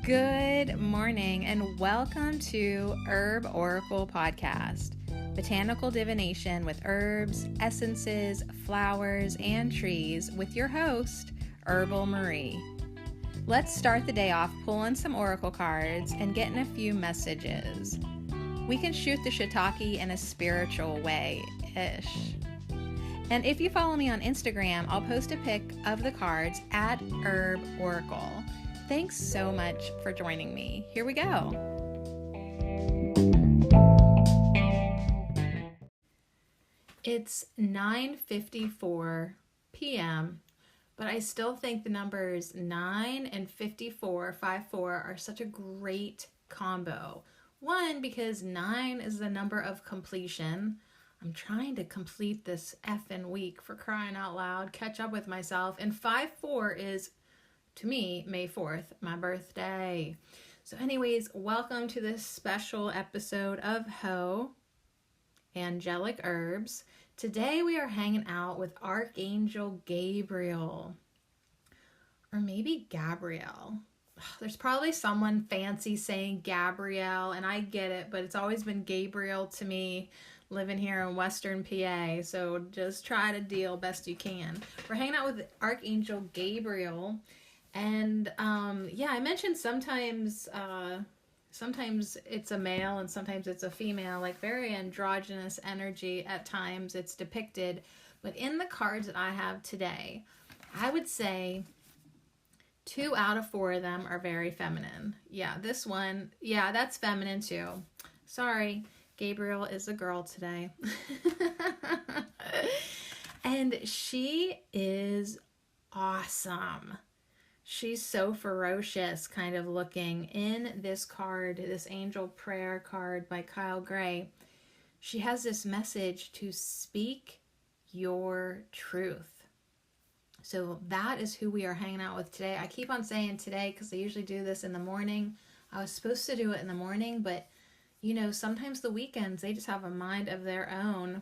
Good morning and welcome to Herb Oracle Podcast, botanical divination with herbs, essences, flowers, and trees with your host, Herbal Marie. Let's start the day off pulling some oracle cards and getting a few messages. We can shoot the shiitake in a spiritual way-ish. And if you follow me on Instagram, I'll post a pic of the cards at Herb Oracle. Thanks so much for joining me. Here we go. It's 9:54 p.m., but I still think the numbers 9 and 54 are such a great combo. One, because 9 is the number of completion. I'm trying to complete this effing week, for crying out loud, catch up with myself. And 5-4 is, to me, May 4th, my birthday. So anyways, welcome to this special episode of Angelic Herbs. Today we are hanging out with Archangel Gabriel. Or maybe Gabriel. There's probably someone fancy saying Gabrielle, and I get it, but it's always been Gabriel to me, living here in Western PA, so just try to deal best you can. We're hanging out with Archangel Gabriel, and I mentioned sometimes it's a male and sometimes it's a female, like very androgynous energy at times it's depicted, but in the cards that I have today, I would say 2 out of 4 of them are very feminine. Yeah, this one, yeah, that's feminine too. Sorry, Gabriel is a girl today. And she is awesome. She's so ferocious kind of looking. In this card, this angel prayer card by Kyle Gray, she has this message to speak your truth. So that is who we are hanging out with today. I keep on saying today because I usually do this in the morning. I was supposed to do it in the morning, but you know, sometimes the weekends, they just have a mind of their own.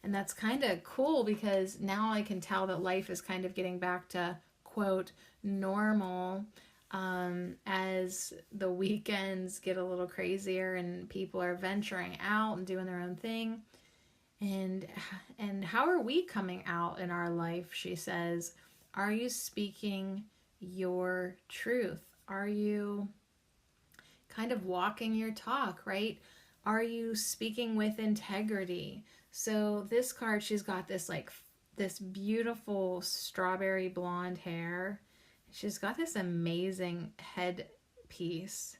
And that's kind of cool because now I can tell that life is kind of getting back to, quote, normal, as the weekends get a little crazier and people are venturing out and doing their own thing. And how are we coming out in our life? She says, are you speaking your truth? Are you kind of walking your talk, right? Are you speaking with integrity? So this card, she's got this beautiful strawberry blonde hair. She's got this amazing headpiece,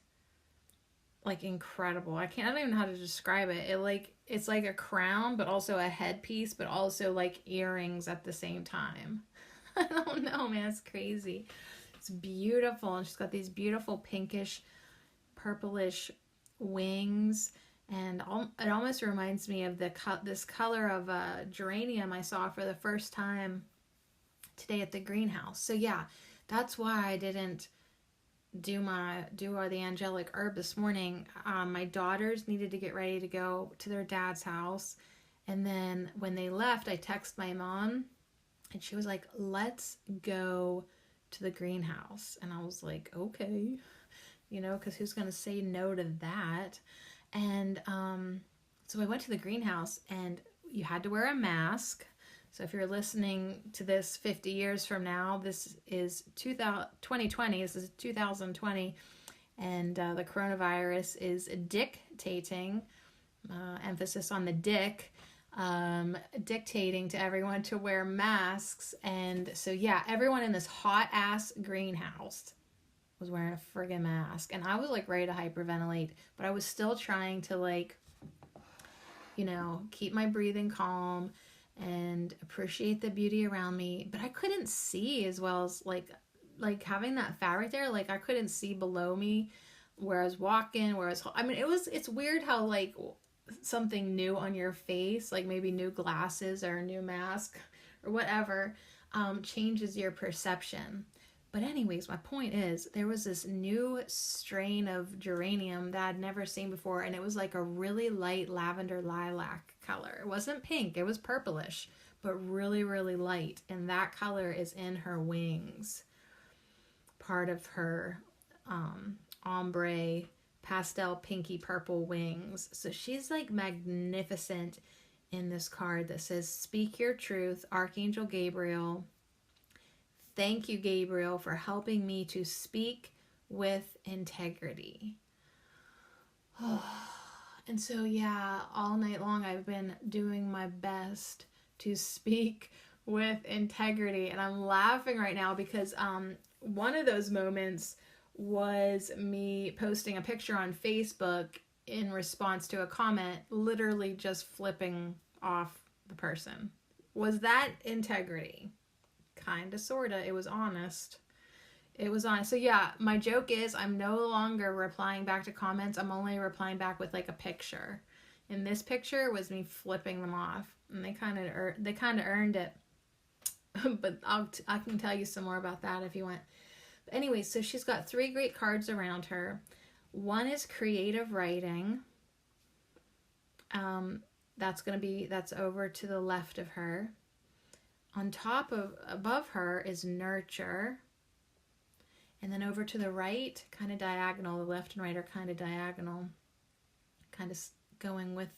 like incredible. I don't even know how to describe it. It's like a crown, but also a headpiece, but also like earrings at the same time. I don't know, man, it's crazy. It's beautiful, and she's got these beautiful pinkish, purplish wings, and it almost reminds me of this color of a geranium I saw for the first time today at the greenhouse. So yeah, that's why I didn't do the angelic herb this morning. My daughters needed to get ready to go to their dad's house, and then when they left, I texted my mom, and she was like, "Let's go to the greenhouse," and I was like, "Okay." You know, because who's going to say no to that? And so I went to the greenhouse, and you had to wear a mask. So if you're listening to this 50 years from now, this is 2020, this is 2020, and the coronavirus is dictating, emphasis on the dick, dictating to everyone to wear masks. And so yeah, everyone in this hot-ass greenhouse was wearing a friggin' mask, and I was like ready to hyperventilate, but I was still trying to keep my breathing calm and appreciate the beauty around me. But I couldn't see as well as like having that fabric there. Like I couldn't see below me where I was walking, it's weird how like something new on your face, like maybe new glasses or a new mask or whatever, changes your perception. But anyways, my point is, there was this new strain of geranium that I'd never seen before, and it was like a really light lavender lilac color. It wasn't pink, it was purplish, but really, really light. And that color is in her wings, part of her ombre, pastel pinky purple wings. So she's like magnificent in this card that says, speak your truth, Archangel Gabriel. Thank you, Gabriel, for helping me to speak with integrity. And so, yeah, all night long I've been doing my best to speak with integrity. And I'm laughing right now because one of those moments was me posting a picture on Facebook in response to a comment, literally just flipping off the person. Was that integrity? Kinda, sorta. It was honest. It was honest. So yeah, my joke is I'm no longer replying back to comments. I'm only replying back with like a picture. And this picture was me flipping them off, and they kind of earned it. But I can tell you some more about that if you want. But anyway, so she's got 3 great cards around her. One is creative writing. That's over to the left of her. Above her is nurture. And then over to the right, kind of diagonal, the left and right are kind of diagonal, kind of going with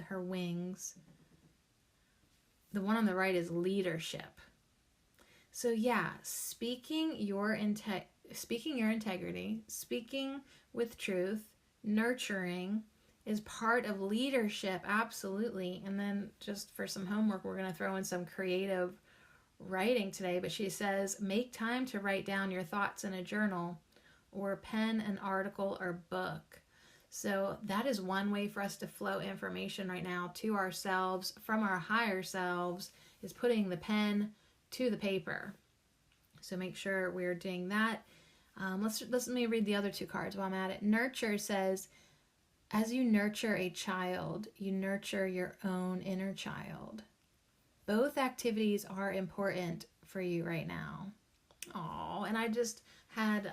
her wings. The one on the right is leadership. So yeah, speaking your integrity, speaking with truth, nurturing is part of leadership, absolutely. And then just for some homework, we're going to throw in some creative writing today. But she says, make time to write down your thoughts in a journal or pen an article or book. So that is one way for us to flow information right now to ourselves from our higher selves, is putting the pen to the paper. So make sure we're doing that. Let me read the other 2 cards while I'm at it. Nurture says, as you nurture a child, you nurture your own inner child. Both activities are important for you right now. Oh, and I just had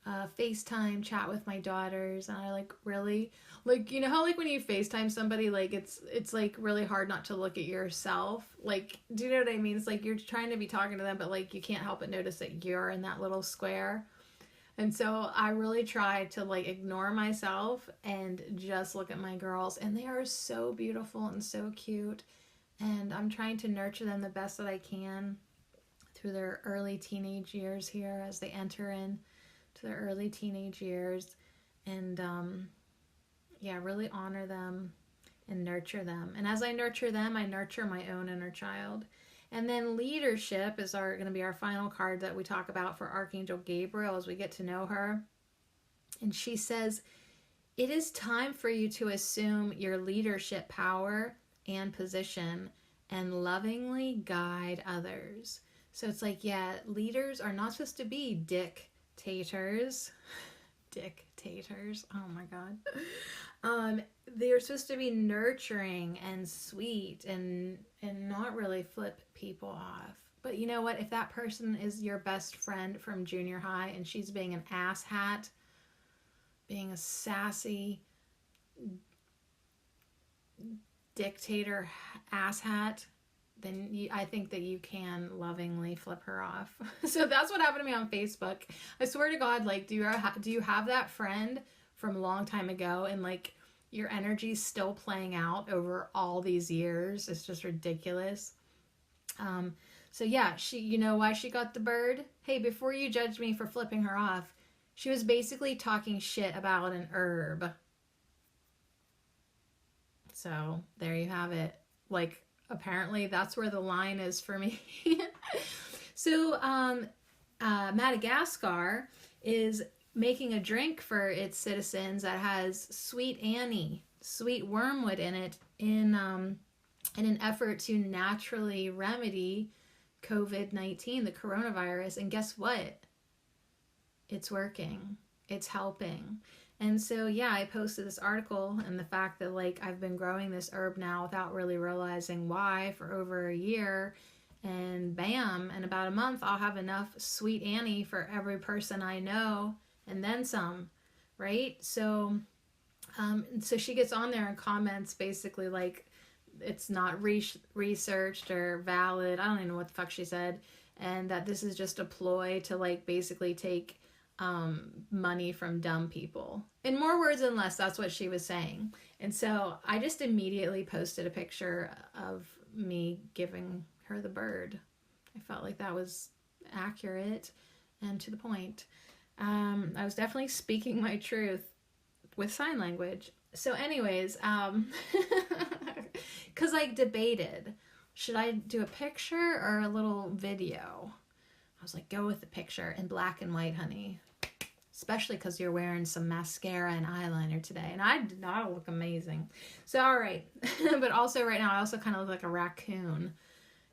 a FaceTime chat with my daughters, and I really, you know how when you FaceTime somebody, it's really hard not to look at yourself. Do you know what I mean? It's you're trying to be talking to them, but you can't help but notice that you're in that little square. And so I really try to ignore myself and just look at my girls, and they are so beautiful and so cute. And I'm trying to nurture them the best that I can through their early teenage years here, as they enter in to their early teenage years. And really honor them and nurture them. And as I nurture them, I nurture my own inner child. And then leadership is going to be our final card that we talk about for Archangel Gabriel as we get to know her. And she says, it is time for you to assume your leadership power and position and lovingly guide others. So it's leaders are not supposed to be dictators. Dictators. Oh my God. They're supposed to be nurturing and sweet and not really flip people off. But you know what? If that person is your best friend from junior high and she's being an asshat, being a sassy dictator asshat, then I think that you can lovingly flip her off. So that's what happened to me on Facebook. I swear to God, do you have that friend from a long time ago, and your energy's still playing out over all these years? It's just ridiculous. So yeah, you know why she got the bird? Hey, before you judge me for flipping her off, she was basically talking shit about an herb. So there you have it. Apparently that's where the line is for me. So Madagascar is making a drink for its citizens that has sweet Annie, sweet wormwood in it, in an effort to naturally remedy COVID-19, the coronavirus. And guess what? It's working. It's helping. And so, yeah, I posted this article, and the fact that I've been growing this herb now without really realizing why for over a year, and bam, in about a month, I'll have enough sweet Annie for every person I know, and then some, right? So, so she gets on there and comments basically it's not researched or valid. I don't even know what the fuck she said. And that this is just a ploy to basically take money from dumb people. In more words than less, that's what she was saying. And so I just immediately posted a picture of me giving her the bird. I felt like that was accurate and to the point. I was definitely speaking my truth with sign language. So anyways, because I debated, should I do a picture or a little video? I was like, go with the picture in black and white, honey. Especially because you're wearing some mascara and eyeliner today. And I did not look amazing. So, all right. But also right now, I also kind of look like a raccoon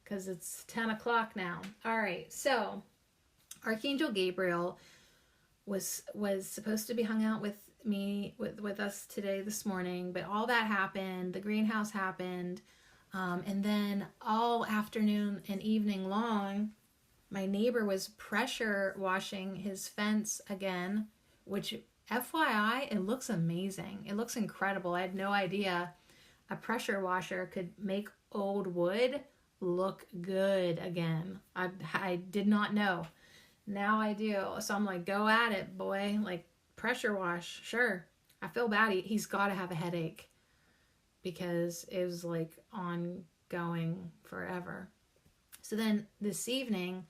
because it's 10 o'clock now. All right. So, Archangel Gabriel was supposed to be hung out with me, with us today, this morning. But all that happened. The greenhouse happened. And then all afternoon and evening long, my neighbor was pressure washing his fence again, which FYI, it looks amazing. It looks incredible. I had no idea a pressure washer could make old wood look good again. I did not know. Now I do. So I'm like, go at it, boy. Like, pressure wash. Sure. I feel bad. He's got to have a headache because it was like ongoing forever. So then this evening,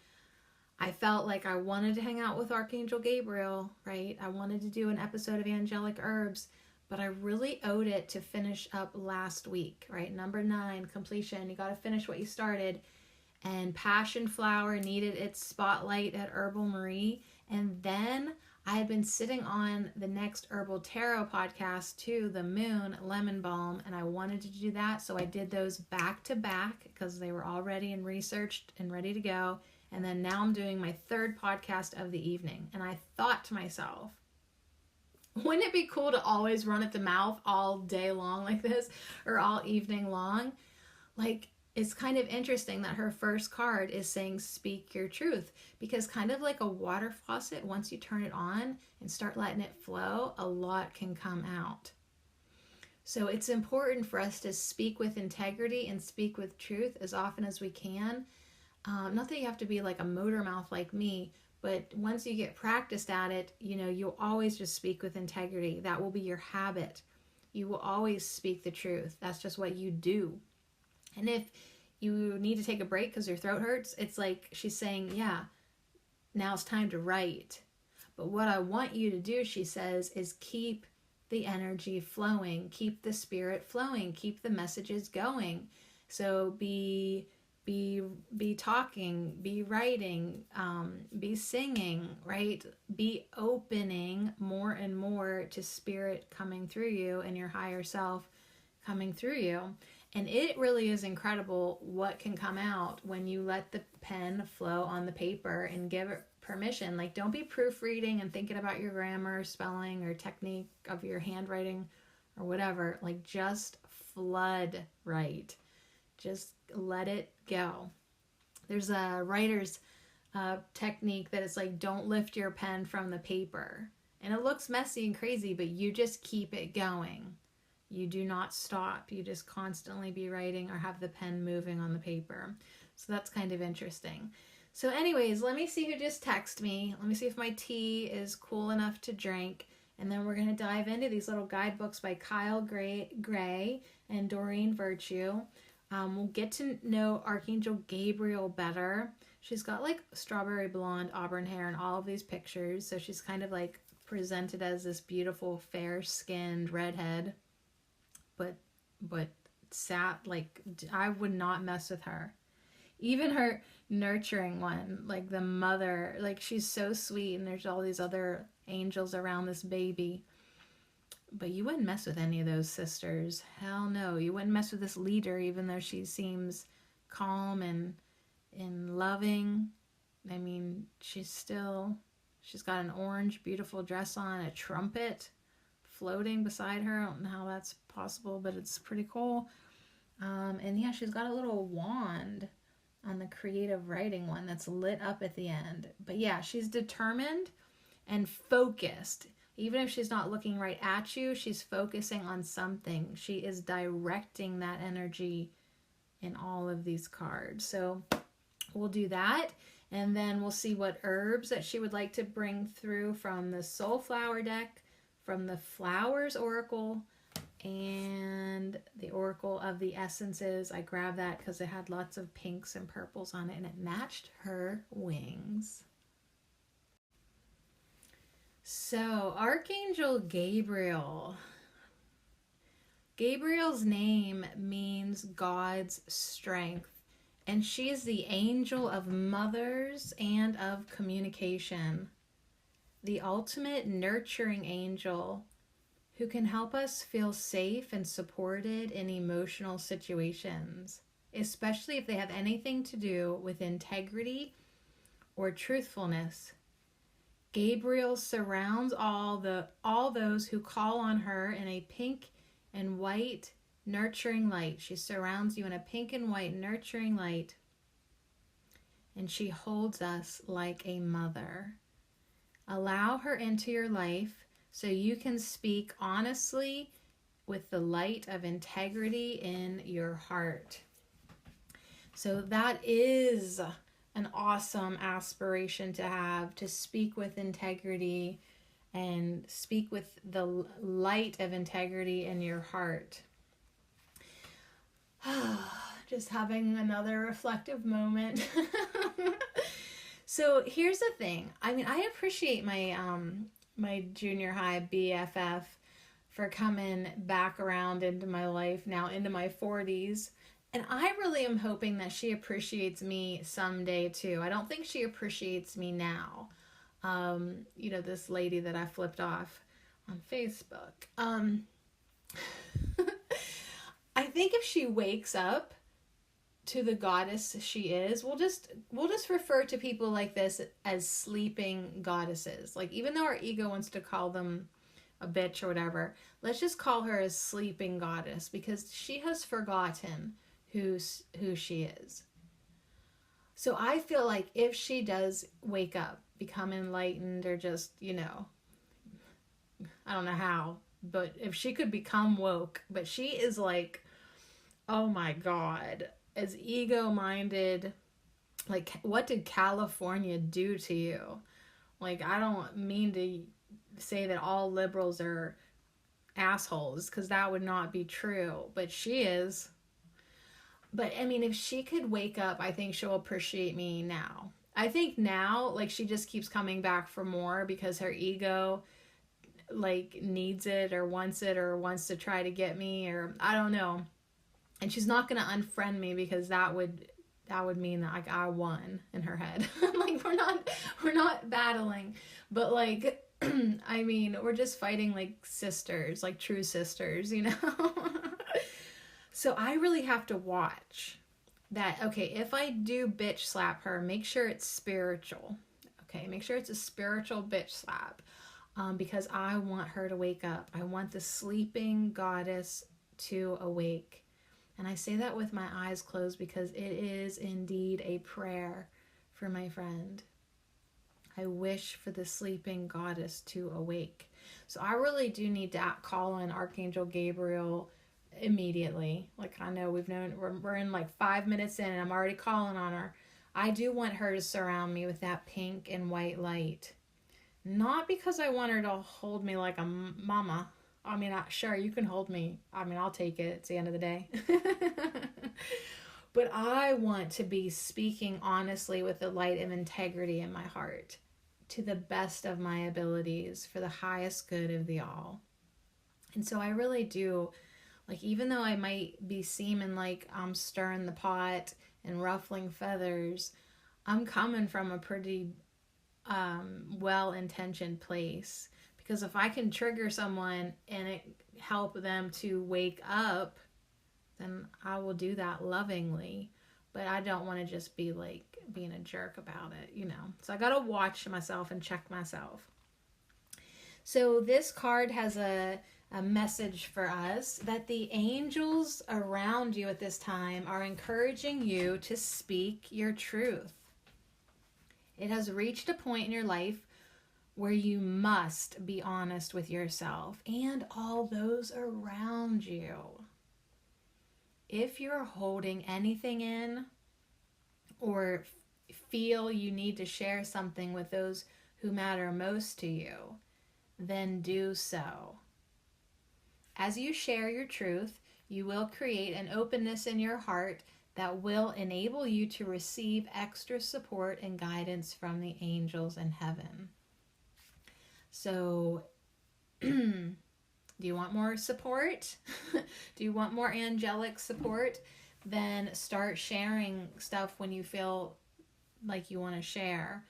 I felt like I wanted to hang out with Archangel Gabriel, right? I wanted to do an episode of Angelic Herbs, but I really owed it to finish up last week, right? Number 9, completion. You got to finish what you started. And Passion Flower needed its spotlight at Herbal Marie. And then I had been sitting on the next Herbal Tarot podcast too, the Moon, Lemon Balm, and I wanted to do that. So I did those back to back because they were all ready and researched and ready to go. And then now I'm doing my 3rd podcast of the evening. And I thought to myself, wouldn't it be cool to always run at the mouth all day long like this, or all evening long? Like, it's kind of interesting that her first card is saying speak your truth, because kind of like a water faucet, once you turn it on and start letting it flow, a lot can come out. So it's important for us to speak with integrity and speak with truth as often as we can. Not that you have to be like a motor mouth like me, but once you get practiced at it, you'll always just speak with integrity. That will be your habit. You will always speak the truth. That's just what you do. And if you need to take a break because your throat hurts, it's like she's saying, yeah, now it's time to write. But what I want you to do, she says, is keep the energy flowing, keep the spirit flowing, keep the messages going. So be talking, be writing, be singing, right? Be opening more and more to spirit coming through you and your higher self coming through you. And it really is incredible what can come out when you let the pen flow on the paper and give it permission. Like, don't be proofreading and thinking about your grammar, spelling, or technique of your handwriting or whatever. Like, just flood write. Just let it go. There's a writer's technique that it's like, don't lift your pen from the paper. And it looks messy and crazy, but you just keep it going. You do not stop. You just constantly be writing or have the pen moving on the paper. So that's kind of interesting. So anyways, let me see who just texted me. Let me see if my tea is cool enough to drink. And then we're going to dive into these little guidebooks by Kyle Gray and Doreen Virtue. We'll get to know Archangel Gabriel better. She's got like strawberry blonde auburn hair in all of these pictures. So she's kind of like presented as this beautiful fair-skinned redhead. But like, I would not mess with her. Even her nurturing one, like the mother, like she's so sweet, and there's all these other angels around this baby. But you wouldn't mess with any of those sisters. Hell no. You wouldn't mess with this leader, even though she seems calm and loving. I mean, she's got an orange, beautiful dress on, a trumpet floating beside her. I don't know how that's possible, but it's pretty cool. And yeah, she's got a little wand on the creative writing one that's lit up at the end. But yeah, she's determined and focused. Even if she's not looking right at you, she's focusing on something. She is directing that energy in all of these cards. So we'll do that. And then we'll see what herbs that she would like to bring through from the Soulflower deck, from the Flowers Oracle, and the Oracle of the Essences. I grabbed that because it had lots of pinks and purples on it, and it matched her wings. So, Archangel Gabriel. Gabriel's name means God's strength, and she is the angel of mothers and of communication, the ultimate nurturing angel who can help us feel safe and supported in emotional situations, especially if they have anything to do with integrity or truthfulness. Gabriel surrounds all those who call on her in a pink and white nurturing light. She surrounds you in a pink and white nurturing light, and she holds us like a mother. Allow her into your life so you can speak honestly with the light of integrity in your heart. So that is an awesome aspiration to have, to speak with integrity and speak with the light of integrity in your heart. Just having another reflective moment. So here's the thing. I mean, I appreciate my my junior high BFF for coming back around into my life now, into my 40s. And I really am hoping that she appreciates me someday too. I don't think she appreciates me now. You know, this lady that I flipped off on Facebook. I think if she wakes up to the goddess she is, we'll just refer to people like this as sleeping goddesses. Like, even though our ego wants to call them a bitch or whatever, let's just call her a sleeping goddess, because she has forgotten who she is. So I feel like if she does wake up, become enlightened, or just, you know, I don't know how, but if she could become woke, but she is like, oh my God, as ego-minded. Like, what did California do to you? Like, I don't mean to say that all liberals are assholes, because that would not be true, but she is. But I mean, if she could wake up, I think she'll appreciate me now. I think now, like, she just keeps coming back for more because her ego, like, needs it or wants to try to get me, or I don't know. And she's not going to unfriend me, because that would mean that, like, I won in her head. Like, we're not battling, but, like, I mean, we're just fighting like sisters, like true sisters, you know? So I really have to watch that. Okay, if I do bitch slap her, make sure it's spiritual. Okay, make sure it's a spiritual bitch slap, because I want her to wake up. I want the sleeping goddess to awake. And I say that with my eyes closed, because it is indeed a prayer for my friend. I wish for the sleeping goddess to awake. So I really do need to call on Archangel Gabriel immediately. Like, I know we're in like 5 minutes in, and I'm already calling on her. I do want her to surround me with that pink and white light. Not because I want her to hold me like a mama. I mean, sure, you can hold me. I mean, I'll take it. It's the end of the day. But I want to be speaking honestly with the light of integrity in my heart, to the best of my abilities, for the highest good of the all. And so I really do, like, even though I might be seeming like I'm stirring the pot and ruffling feathers, I'm coming from a pretty well-intentioned place. Because if I can trigger someone and help them to wake up, then I will do that lovingly. But I don't want to just be like being a jerk about it, you know. So I got to watch myself and check myself. So this card has a message for us, that the angels around you at this time are encouraging you to speak your truth. It has reached a point in your life where you must be honest with yourself and all those around you. If you're holding anything in, or feel you need to share something with those who matter most to you, then do so. As you share your truth, you will create an openness in your heart that will enable you to receive extra support and guidance from the angels in heaven. So, do you want more support? Do you want more angelic support? Then start sharing stuff when you feel like you want to share.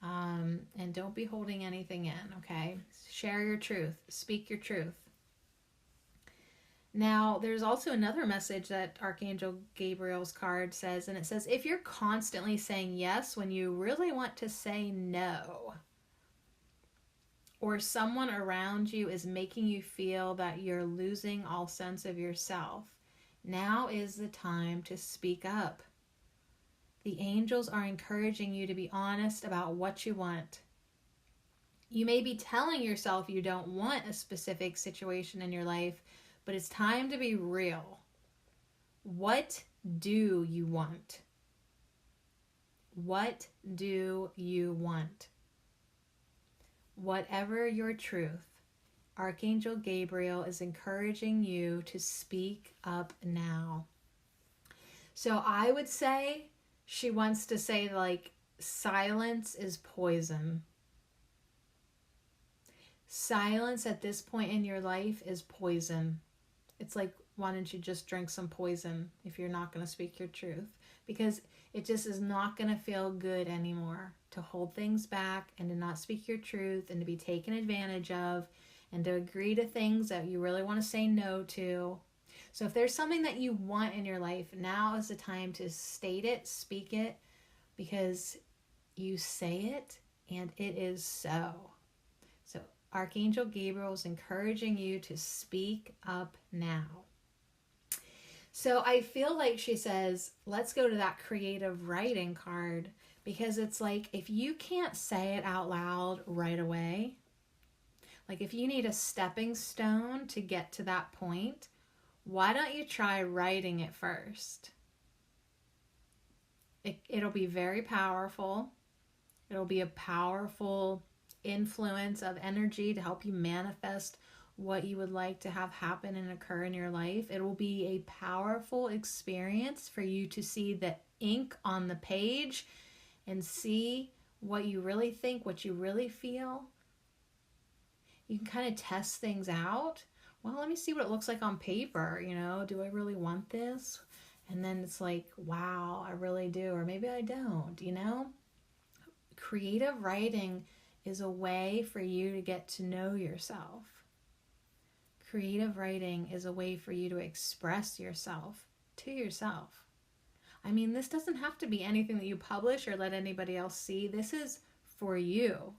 And don't be holding anything in, okay? Share your truth. Speak your truth. Now, there's also another message that Archangel Gabriel's card says, and it says, if you're constantly saying yes when you really want to say no, or someone around you is making you feel that you're losing all sense of yourself, now is the time to speak up. The angels are encouraging you to be honest about what you want. You may be telling yourself you don't want a specific situation in your life, but it's time to be real. What do you want? What do you want? Whatever your truth, Archangel Gabriel is encouraging you to speak up now. So I would say she wants to say, like, silence is poison. Silence at this point in your life is poison. It's like, why don't you just drink some poison if you're not going to speak your truth? Because it just is not going to feel good anymore to hold things back and to not speak your truth and to be taken advantage of and to agree to things that you really want to say no to. So if there's something that you want in your life, now is the time to state it, speak it, because you say it and it is so. So Archangel Gabriel is encouraging you to speak up now. So I feel like she says, let's go to that creative writing card, because it's like, if you can't say it out loud right away, like if you need a stepping stone to get to that point, why don't you try writing it first? It'll be very powerful. It'll be a powerful influence of energy to help you manifest what you would like to have happen and occur in your life. It will be a powerful experience for you to see the ink on the page and see what you really think, what you really feel. You can kind of test things out. Well, let me see what it looks like on paper, do I really want this? And then it's like, wow, I really do, or maybe I don't, Creative writing is a way for you to get to know yourself. Creative writing is a way for you to express yourself to yourself. I mean, this doesn't have to be anything that you publish or let anybody else see. This is for you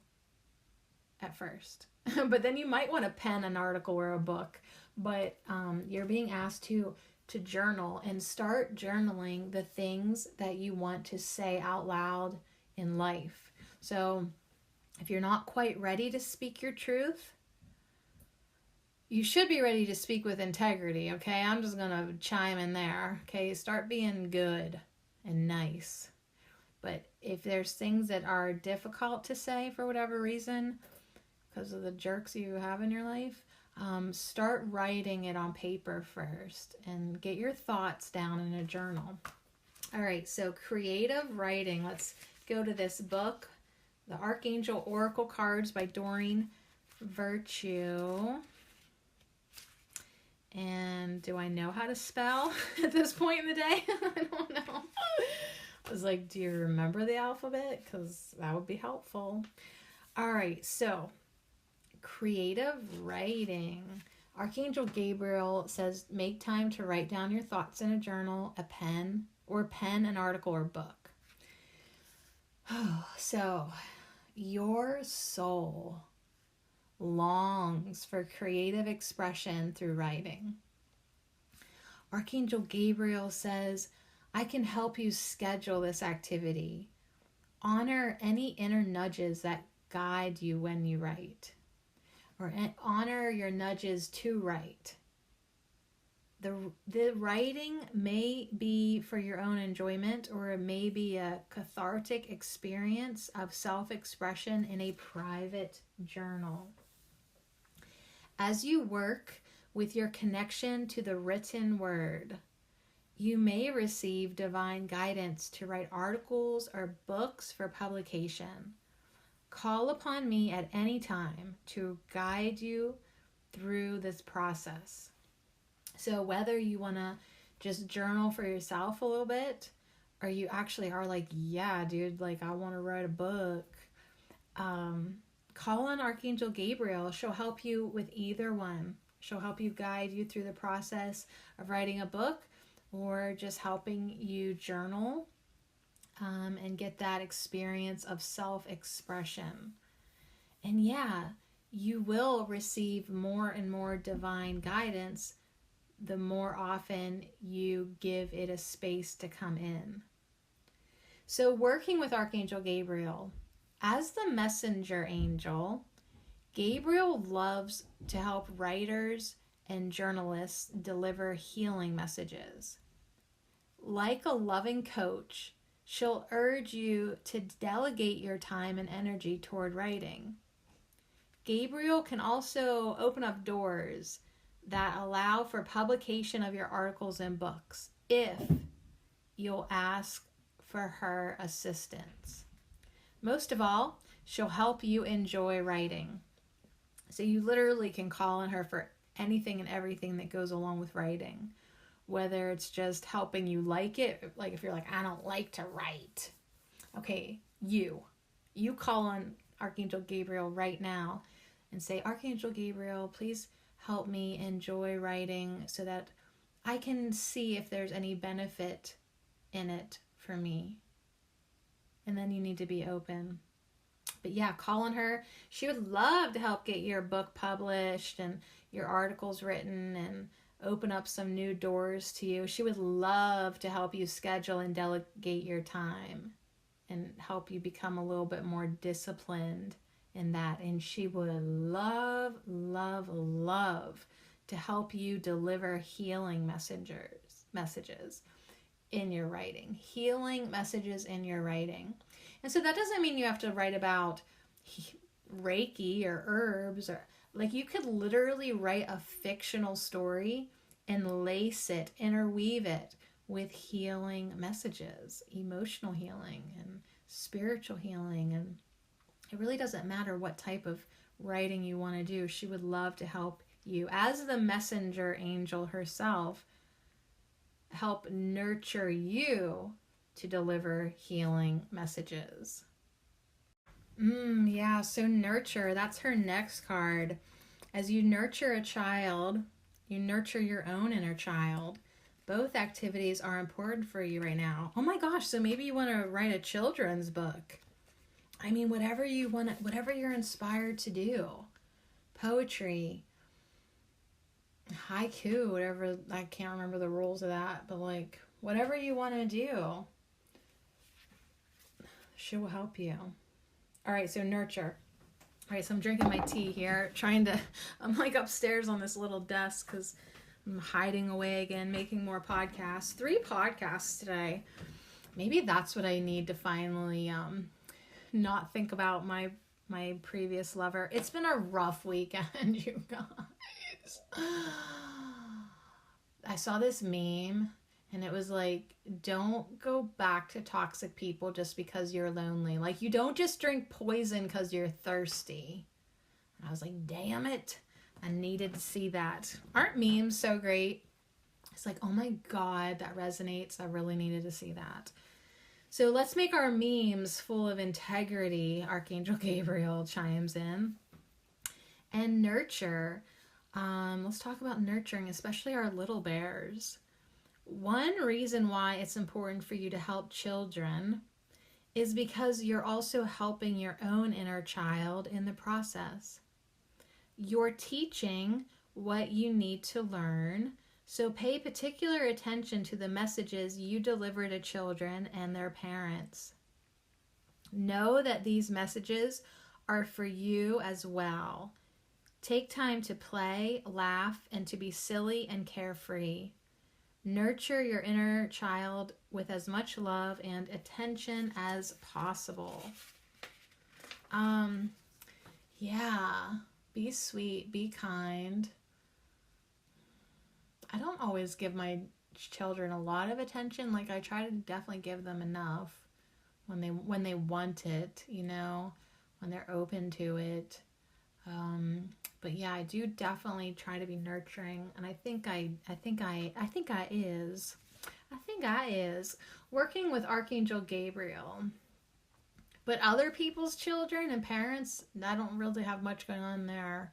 at first. But then you might want to pen an article or a book. But you're being asked to journal and start journaling the things that you want to say out loud in life. So if you're not quite ready to speak your truth, you should be ready to speak with integrity, okay? I'm just going to chime in there, okay? Start being good and nice. But if there's things that are difficult to say for whatever reason, because of the jerks you have in your life, start writing it on paper first and get your thoughts down in a journal. All right, so creative writing. Let's go to this book, The Archangel Oracle Cards by Doreen Virtue. And do I know how to spell at this point in the day? I don't know. I was like, do you remember the alphabet? Because that would be helpful. All right, so creative writing. Archangel Gabriel says, make time to write down your thoughts in a journal, a pen, an article or book. So your soul longs for creative expression through writing. Archangel Gabriel says, I can help you schedule this activity. Honor any inner nudges that guide you when you write, or honor your nudges to write. The writing may be for your own enjoyment, or it may be a cathartic experience of self-expression in a private journal. As you work with your connection to the written word, you may receive divine guidance to write articles or books for publication. Call upon me at any time to guide you through this process. So whether you want to just journal for yourself a little bit, or you actually are like, yeah, dude, like I want to write a book, call on Archangel Gabriel. She'll help you with either one. She'll help you guide you through the process of writing a book, or just helping you journal and get that experience of self-expression. And yeah, you will receive more and more divine guidance the more often you give it a space to come in. So working with Archangel Gabriel, as the messenger angel, Gabriel loves to help writers and journalists deliver healing messages. Like a loving coach, she'll urge you to delegate your time and energy toward writing. Gabriel can also open up doors that allow for publication of your articles and books if you'll ask for her assistance. Most of all, she'll help you enjoy writing. So you literally can call on her for anything and everything that goes along with writing. Whether it's just helping you like it, like if you're like, I don't like to write. Okay, you call on Archangel Gabriel right now and say, Archangel Gabriel, please help me enjoy writing so that I can see if there's any benefit in it for me. And then you need to be open. But yeah, call on her. She would love to help get your book published and your articles written and open up some new doors to you. She would love to help you schedule and delegate your time and help you become a little bit more disciplined in that. And she would love, love, love to help you deliver healing messages in your writing. Healing messages in your writing. And so that doesn't mean you have to write about Reiki or herbs, or like you could literally write a fictional story and lace it, interweave it with healing messages, emotional healing and spiritual healing. And it really doesn't matter what type of writing you want to do. She would love to help you as the messenger angel herself, help nurture you to deliver healing messages. Yeah, so nurture, that's her next card. As you nurture a child, you nurture your own inner child. Both activities are important for you right now. Oh my gosh, so maybe you want to write a children's book. I mean, whatever you want, whatever you're inspired to do. Poetry, haiku, whatever, I can't remember the rules of that, but like whatever you want to do, she will help you. All right, so nurture. All right, so I'm drinking my tea here, I'm like upstairs on this little desk because I'm hiding away again, making more podcasts. 3 podcasts today. Maybe that's what I need to finally not think about my previous lover. It's been a rough weekend, you guys. I saw this meme and it was like, don't go back to toxic people just because you're lonely. Like, you don't just drink poison because you're thirsty. And I was like, damn it. I needed to see that. Aren't memes so great? It's like, oh my God, that resonates. I really needed to see that. So let's make our memes full of integrity. Archangel Gabriel chimes in. And nurture. Let's talk about nurturing, especially our little bears. One reason why it's important for you to help children is because you're also helping your own inner child in the process. You're teaching what you need to learn, so pay particular attention to the messages you deliver to children and their parents. Know that these messages are for you as well. Take time to play, laugh, and to be silly and carefree. Nurture your inner child with as much love and attention as possible. Yeah, be sweet, be kind. I don't always give my children a lot of attention. Like, I try to definitely give them enough when they want it, you know, when they're open to it. But yeah, I do definitely try to be nurturing, and I think I is working with Archangel Gabriel. But other people's children and parents, I don't really have much going on there.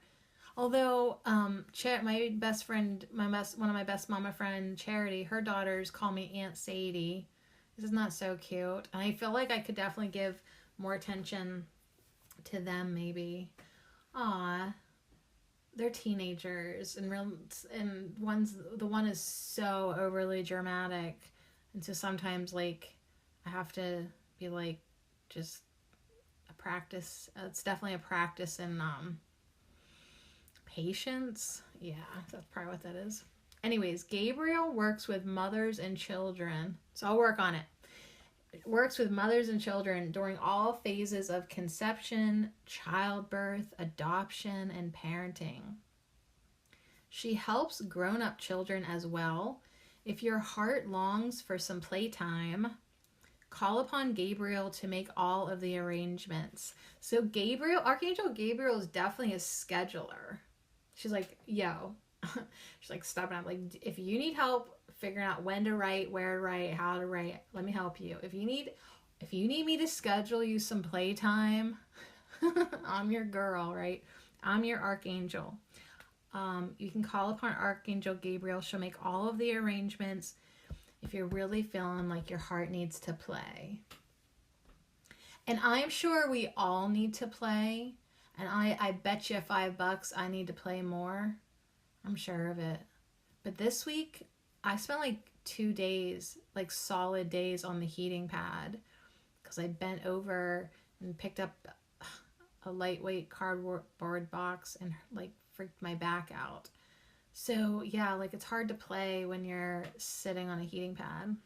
Although, my best friend, one of my best mama friend, Charity, her daughters call me Aunt Sadie. This is not so cute. And I feel like I could definitely give more attention to them, maybe. Aw, they're teenagers, and the one is so overly dramatic, and so sometimes, like, I have to be like, just a practice. It's definitely a practice in patience. Yeah, that's probably what that is. Anyways, Gabriel works with mothers and children, so I'll work on it. It works with mothers and children during all phases of conception, childbirth, adoption, and parenting. She helps grown-up children as well. If your heart longs for some playtime, call upon Gabriel to make all of the arrangements. So Archangel Gabriel is definitely a scheduler. She's like, yo. She's like, stop it. I'm like, if you need help figuring out when to write, where to write, how to write, let me help you. If you need me to schedule you some playtime, I'm your girl, right? I'm your archangel. You can call upon Archangel Gabriel. She'll make all of the arrangements if you're really feeling like your heart needs to play. And I'm sure we all need to play. And I bet you $5 I need to play more. I'm sure of it. But this week, I spent like 2 days, like solid days on the heating pad, because I bent over and picked up a lightweight cardboard box and like freaked my back out. So yeah, like it's hard to play when you're sitting on a heating pad.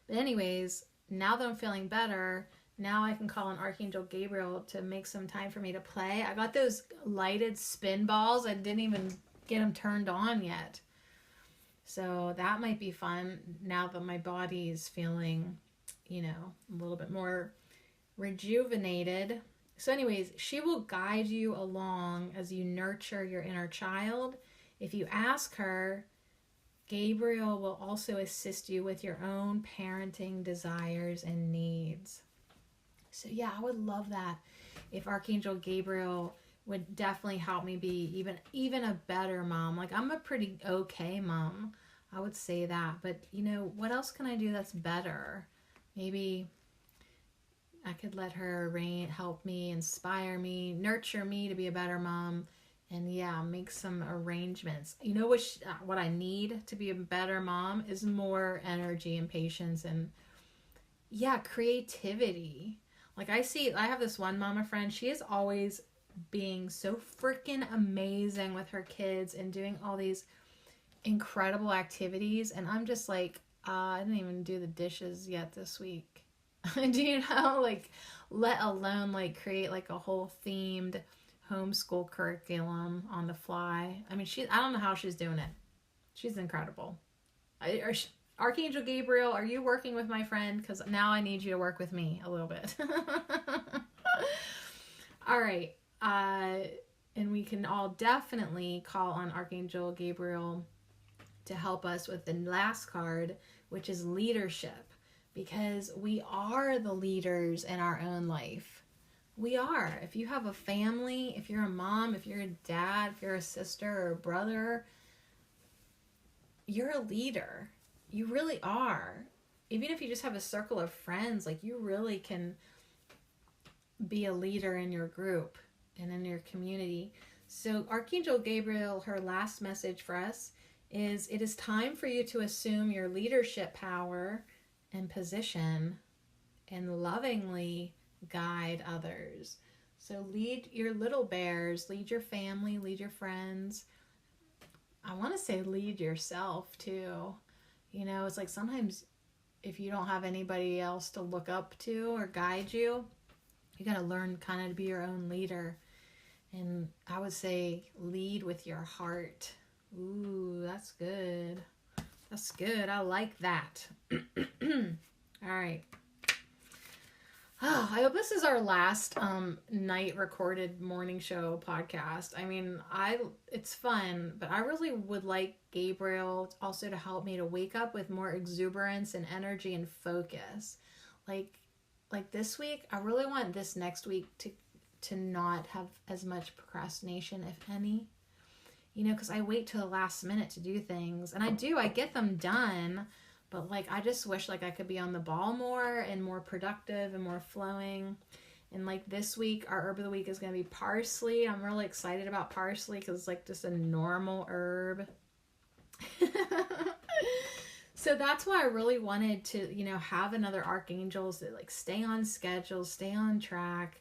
But anyways, now that I'm feeling better, now I can call on Archangel Gabriel to make some time for me to play. I got those lighted spin balls. I didn't even get them turned on yet. So that might be fun now that my body is feeling, a little bit more rejuvenated. So anyways, she will guide you along as you nurture your inner child. If you ask her, Gabriel will also assist you with your own parenting desires and needs. So yeah, I would love that if Archangel Gabriel would definitely help me be even a better mom. Like, I'm a pretty okay mom, I would say that. But, what else can I do that's better? Maybe I could let her help me, inspire me, nurture me to be a better mom, and yeah, make some arrangements. What I need to be a better mom is more energy and patience and, yeah, creativity. Like, I have this one mama friend. She is always being so freaking amazing with her kids and doing all these incredible activities. And I'm just like, I didn't even do the dishes yet this week. Do you know? Like, let alone like create like a whole themed homeschool curriculum on the fly. I mean, I don't know how she's doing it. She's incredible. Archangel Gabriel, are you working with my friend? Because now I need you to work with me a little bit. All right. And we can all definitely call on Archangel Gabriel to help us with the last card, which is leadership. Because we are the leaders in our own life. We are. If you have a family, if you're a mom, if you're a dad, if you're a sister or a brother, you're a leader. You really are. Even if you just have a circle of friends, like, you really can be a leader in your group and in your community. So Archangel Gabriel, her last message for us is, it is time for you to assume your leadership power and position and lovingly guide others. So lead your little bears, lead your family, lead your friends. I want to say lead yourself too. You know, it's like sometimes if you don't have anybody else to look up to or guide you, you got to learn kind of to be your own leader. And I would say lead with your heart. Ooh, that's good. That's good. I like that. All right. Oh, I hope this is our last night recorded morning show podcast. I mean, it's fun, but I really would like Gabriel also to help me to wake up with more exuberance and energy and focus. Like this week, I really want this next week to not have as much procrastination, if any. You know, because I wait till the last minute to do things, and I get them done. But, like, I just wish, like, I could be on the ball more and more productive and more flowing. And, like, this week, our herb of the week is going to be parsley. I'm really excited about parsley because it's, like, just a normal herb. So that's why I really wanted to, you know, have another archangels that, like, stay on schedule, stay on track.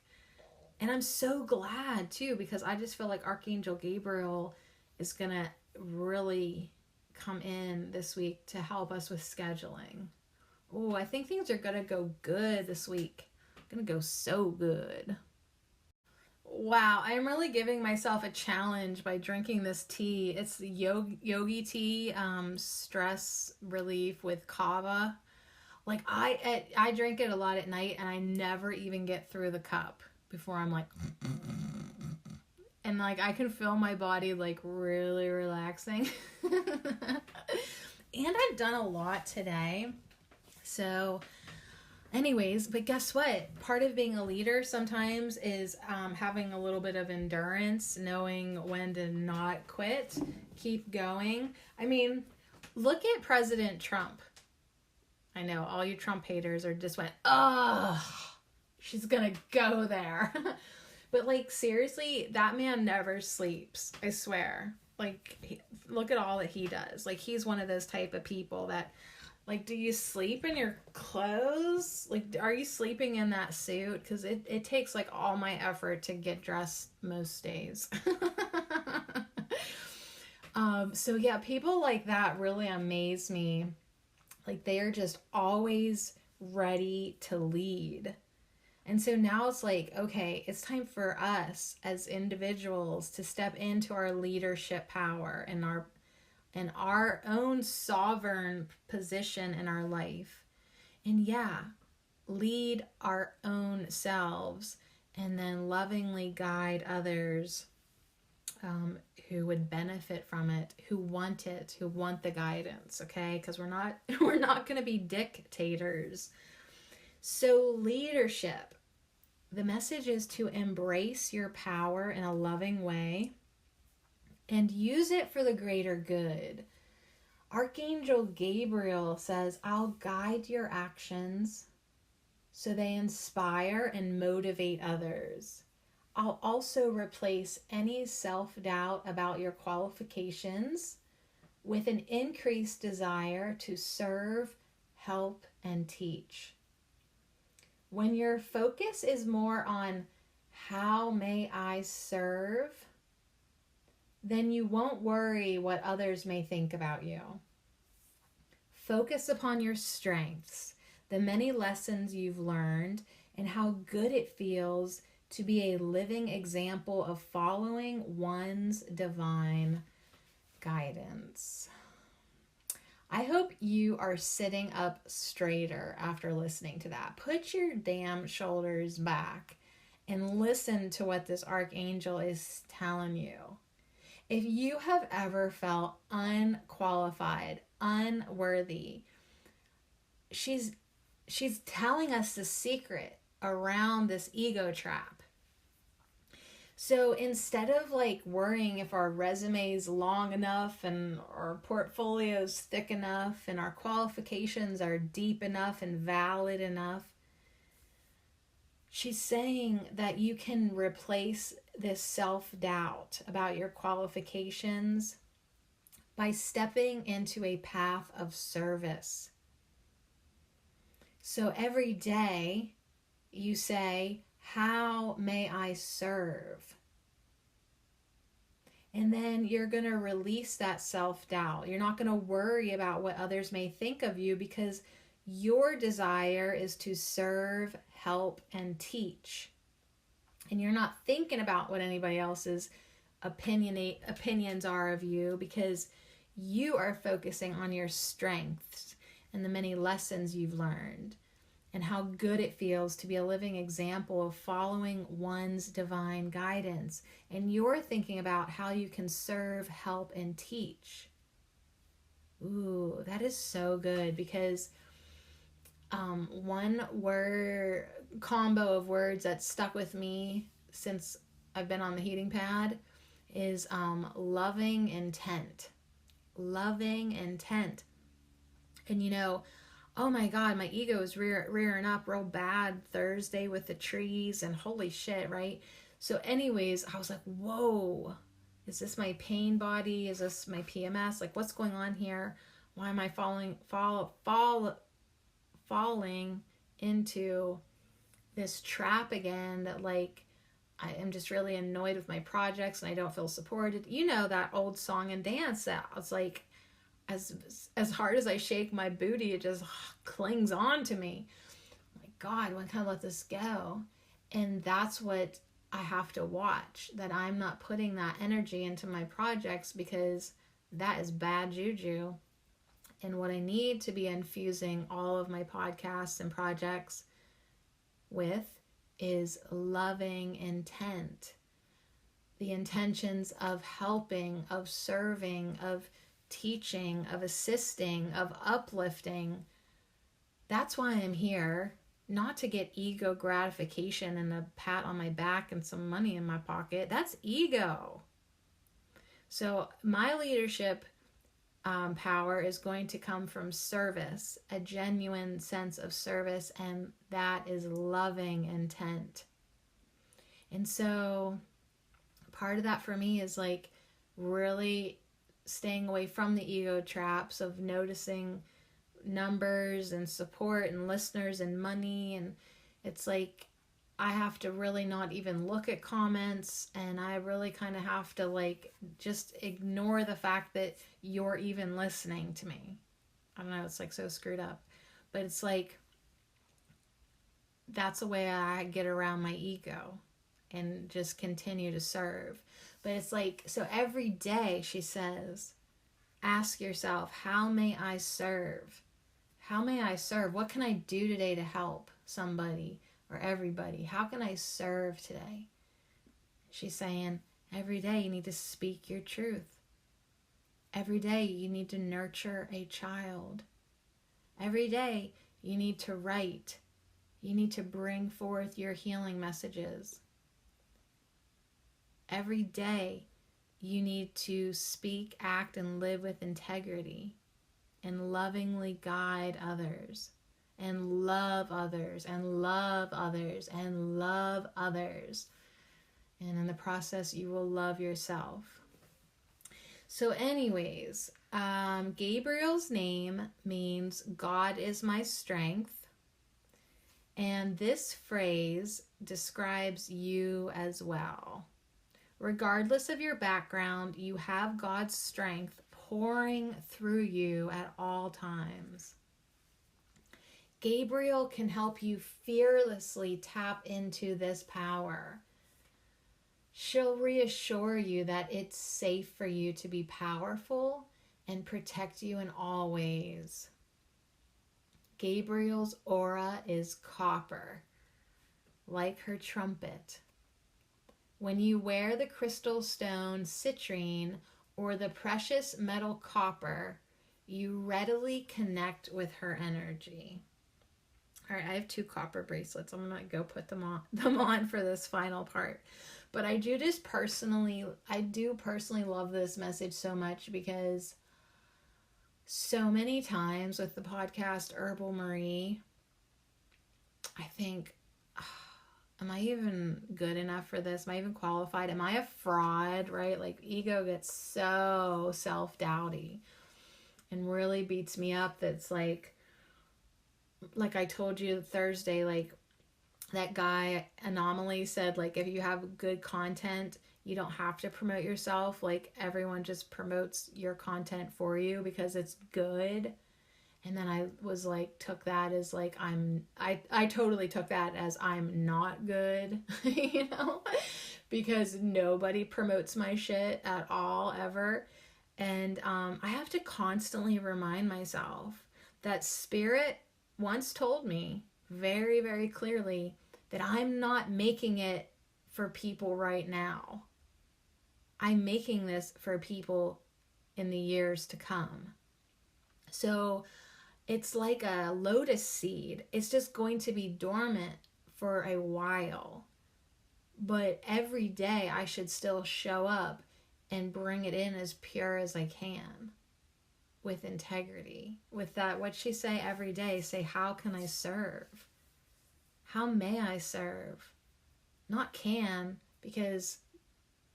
And I'm so glad, too, because I just feel like Archangel Gabriel is going to really come in this week to help us with scheduling. Oh, I think things are gonna go good this week. Gonna go so good. Wow, I'm really giving myself a challenge by drinking this tea. It's the yogi tea, stress relief with kava. Like I drink it a lot at night, and I never even get through the cup before I'm like, and like I can feel my body like really relaxing. And I've done a lot today. So anyways, but guess what? Part of being a leader sometimes is having a little bit of endurance, knowing when to not quit, keep going. I mean, look at President Trump. I know all you Trump haters are just went, oh, she's gonna go there. But, like, seriously, that man never sleeps. I swear. Like, look at all that he does. Like, he's one of those type of people that, like, do you sleep in your clothes? Like, are you sleeping in that suit? Because it takes, like, all my effort to get dressed most days. So, yeah, people like that really amaze me. Like, they are just always ready to lead. And so now it's like, okay, it's time for us as individuals to step into our leadership power and our own sovereign position in our life. And yeah, lead our own selves and then lovingly guide others who would benefit from it, who want it, who want the guidance, okay? Because we're not going to be dictators. So leadership, the message is to embrace your power in a loving way and use it for the greater good. Archangel Gabriel says, I'll guide your actions so they inspire and motivate others. I'll also replace any self-doubt about your qualifications with an increased desire to serve, help, and teach. When your focus is more on how may I serve, then you won't worry what others may think about you. Focus upon your strengths, the many lessons you've learned, and how good it feels to be a living example of following one's divine guidance. I hope you are sitting up straighter after listening to that. Put your damn shoulders back and listen to what this archangel is telling you. If you have ever felt unqualified, unworthy, she's telling us the secret around this ego trap. So instead of like worrying if our resume is long enough and our portfolio is thick enough and our qualifications are deep enough and valid enough, she's saying that you can replace this self-doubt about your qualifications by stepping into a path of service. So every day you say, How may I serve? And then you're going to release that self-doubt. You're not going to worry about what others may think of you, because your desire is to serve, help, and teach. And you're not thinking about what anybody else's opinions are of you, because you are focusing on your strengths and the many lessons you've learned, and how good it feels to be a living example of following one's divine guidance. And you're thinking about how you can serve, help, and teach. Ooh, that is so good, because one word combo of words that stuck with me since I've been on the heating pad is loving intent. Loving intent. And oh my God, my ego is rearing up real bad Thursday with the trees, and holy shit, right? So anyways, I was like, whoa, is this my pain body? Is this my PMS? Like, what's going on here? Why am I falling into this trap again, that like I am just really annoyed with my projects and I don't feel supported? That old song and dance that I was like, as hard as I shake my booty, it just clings on to me. My God, when can I let this go? And that's what I have to watch, that I'm not putting that energy into my projects, because that is bad juju. And what I need to be infusing all of my podcasts and projects with is loving intent. The intentions of helping, of serving, of teaching, of assisting, of uplifting. That's why I'm here, not to get ego gratification and a pat on my back and some money in my pocket. That's ego. So my leadership power is going to come from service, a genuine sense of service, and that is loving intent. And so part of that for me is like really staying away from the ego traps of noticing numbers and support and listeners and money. And it's like I have to really not even look at comments, and I really kind of have to like just ignore the fact that you're even listening to me. I don't know, it's like so screwed up, but it's like that's the way I get around my ego and just continue to serve. But it's like, so every day she says, ask yourself, how may I serve? How may I serve? What can I do today to help somebody or everybody? How can I serve today? She's saying, every day you need to speak your truth. Every day you need to nurture a child. Every day you need to write. You need to bring forth your healing messages. Every day you need to speak, act, and live with integrity, and lovingly guide others, and love others, and love others, and love others. And in the process, you will love yourself. So anyways, Gabriel's name means God is my strength. And this phrase describes you as well. Regardless of your background, you have God's strength pouring through you at all times. Gabriel can help you fearlessly tap into this power. She'll reassure you that it's safe for you to be powerful and protect you in all ways. Gabriel's aura is copper, like her trumpet. When you wear the crystal stone citrine or the precious metal copper, you readily connect with her energy. All right, I have 2 copper bracelets. I'm going to go put them on for this final part. But I do personally love this message so much, because so many times with the podcast Herbal Marie, I think, am I even good enough for this? Am I even qualified? Am I a fraud, right? Like ego gets so self-doubty and really beats me up. That's like I told you Thursday, like that guy Anomaly said, like, if you have good content, you don't have to promote yourself. Like, everyone just promotes your content for you because it's good. And then I was like, took that as like, I totally took that as I'm not good, you know, because nobody promotes my shit at all ever. And I have to constantly remind myself that Spirit once told me very, very clearly that I'm not making it for people right now. I'm making this for people in the years to come. So it's like a lotus seed. It's just going to be dormant for a while. But every day I should still show up and bring it in as pure as I can, with integrity. With that, what'd she say every day? Say, how can I serve? How may I serve? Not can, because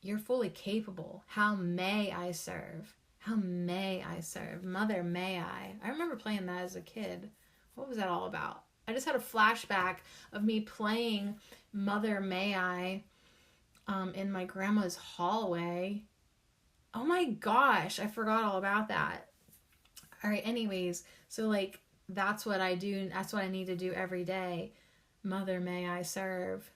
you're fully capable. How may I serve? How may I serve? Mother, may I? I remember playing that as a kid. What was that all about? I just had a flashback of me playing Mother, May I in my grandma's hallway. Oh my gosh, I forgot all about that. All right, anyways, so like that's what I do. That's what I need to do every day. Mother, may I serve?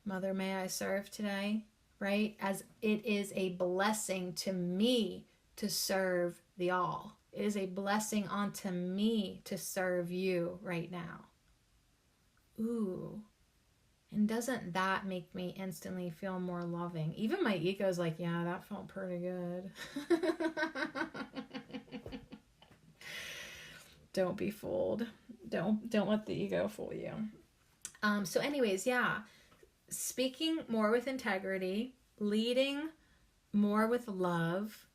Mother, may I serve today? Right? As it is a blessing to me to serve the all. It is a blessing unto me to serve you right now. Ooh. And doesn't that make me instantly feel more loving? Even my ego's like, yeah, that felt pretty good. Don't be fooled. Don't let the ego fool you. So anyways, yeah. Speaking more with integrity, leading more with love,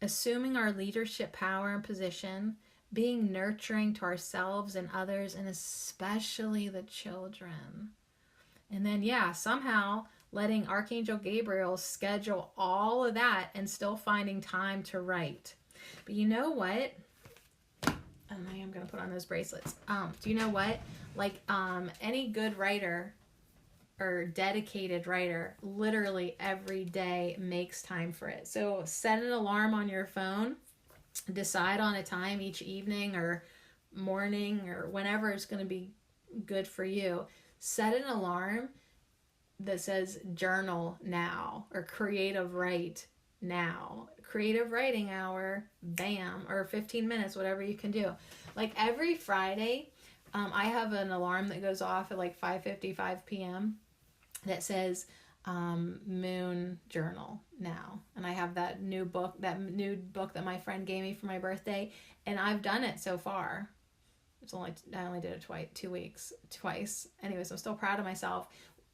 assuming our leadership power and position, being nurturing to ourselves and others, and especially the children. And then, yeah, somehow letting Archangel Gabriel schedule all of that and still finding time to write. But you know what? I am going to put on those bracelets. Do you know what? Like, any good writer or dedicated writer literally every day makes time for it. So set an alarm on your phone, decide on a time each evening or morning or whenever it's going to be good for you. Set an alarm that says journal now or creative write now. Creative writing hour, bam, or 15 minutes, whatever you can do. Like every Friday, I have an alarm that goes off at like 5:55 p.m. that says moon journal now. And I have that new book that my friend gave me for my birthday, and I've done it so far. I only did it 2 weeks, twice. Anyways, I'm still proud of myself.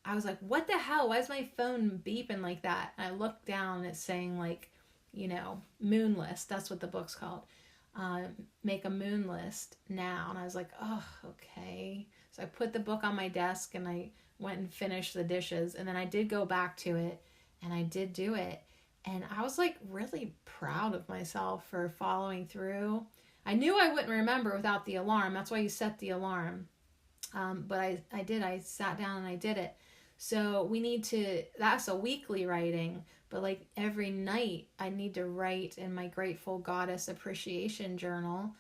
I was like, what the hell? Why is my phone beeping like that? And I looked down and it's saying like, you know, moon list. That's what the book's called. Make a moon list now. And I was like, oh, okay. So I put the book on my desk and I went and finished the dishes. And then I did go back to it and I did do it. And I was like really proud of myself for following through. I knew I wouldn't remember without the alarm. That's why you set the alarm. But I did. I sat down and I did it. So that's a weekly writing. But like every night I need to write in my Grateful Goddess Appreciation Journal.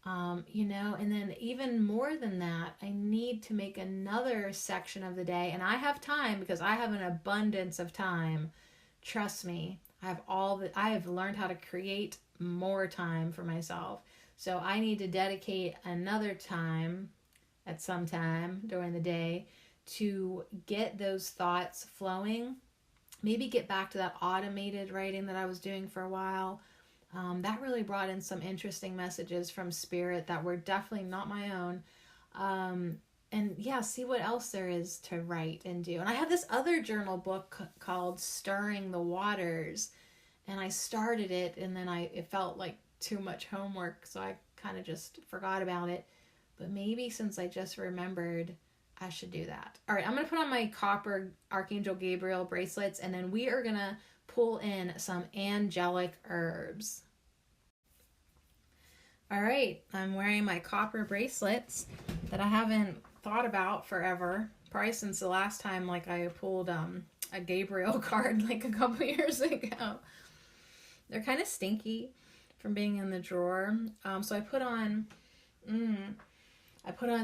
You know, and then even more than that, I need to make another section of the day. And I have time because I have an abundance of time. Trust me, I have learned how to create more time for myself. So I need to dedicate another time at some time during the day to get those thoughts flowing. Maybe get back to that automated writing that I was doing for a while. That really brought in some interesting messages from Spirit that were definitely not my own. And yeah, see what else there is to write and do. And I have this other journal book called Stirring the Waters. And I started it and then it felt like too much homework. So I kind of just forgot about it. But maybe since I just remembered, I should do that. All right, I'm going to put on my copper Archangel Gabriel bracelets, and then we are going to pull in some angelic herbs. All right, I'm wearing my copper bracelets that I haven't thought about forever, probably since the last time like I pulled a Gabriel card like a couple years ago. They're kind of stinky from being in the drawer. So I put on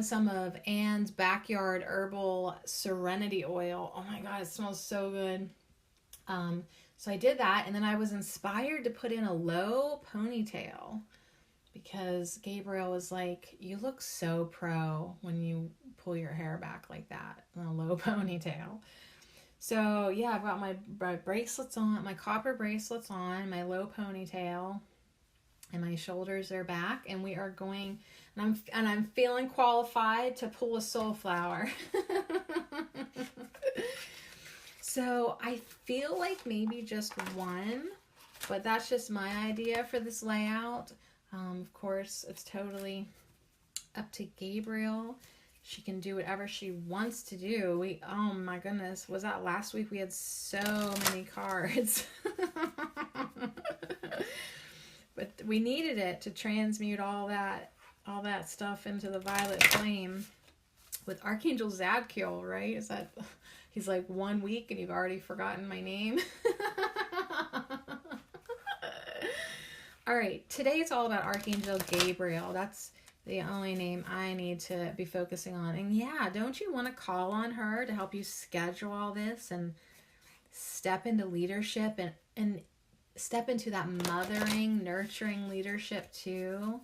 some of Anne's Backyard Herbal Serenity Oil. Oh my God, it smells so good. So I did that, and then I was inspired to put in a low ponytail because Gabriel was like, you look so pro when you pull your hair back like that in a low ponytail. So yeah, I've got my bracelets on, my copper bracelets on, my low ponytail, and my shoulders are back, and we are going, and I'm feeling qualified to pull a soul flower. So I feel like maybe just one, but that's just my idea for this layout. Of course, it's totally up to Gabriel. She can do whatever she wants to do. Oh my goodness, was that last week? We had so many cards. But we needed it to transmute all that stuff into the violet flame with Archangel Zadkiel, right? Is that, he's like 1 week and you've already forgotten my name. All right, today it's all about Archangel Gabriel. That's the only name I need to be focusing on. And yeah, don't you want to call on her to help you schedule all this and step into leadership and step into that mothering, nurturing leadership too?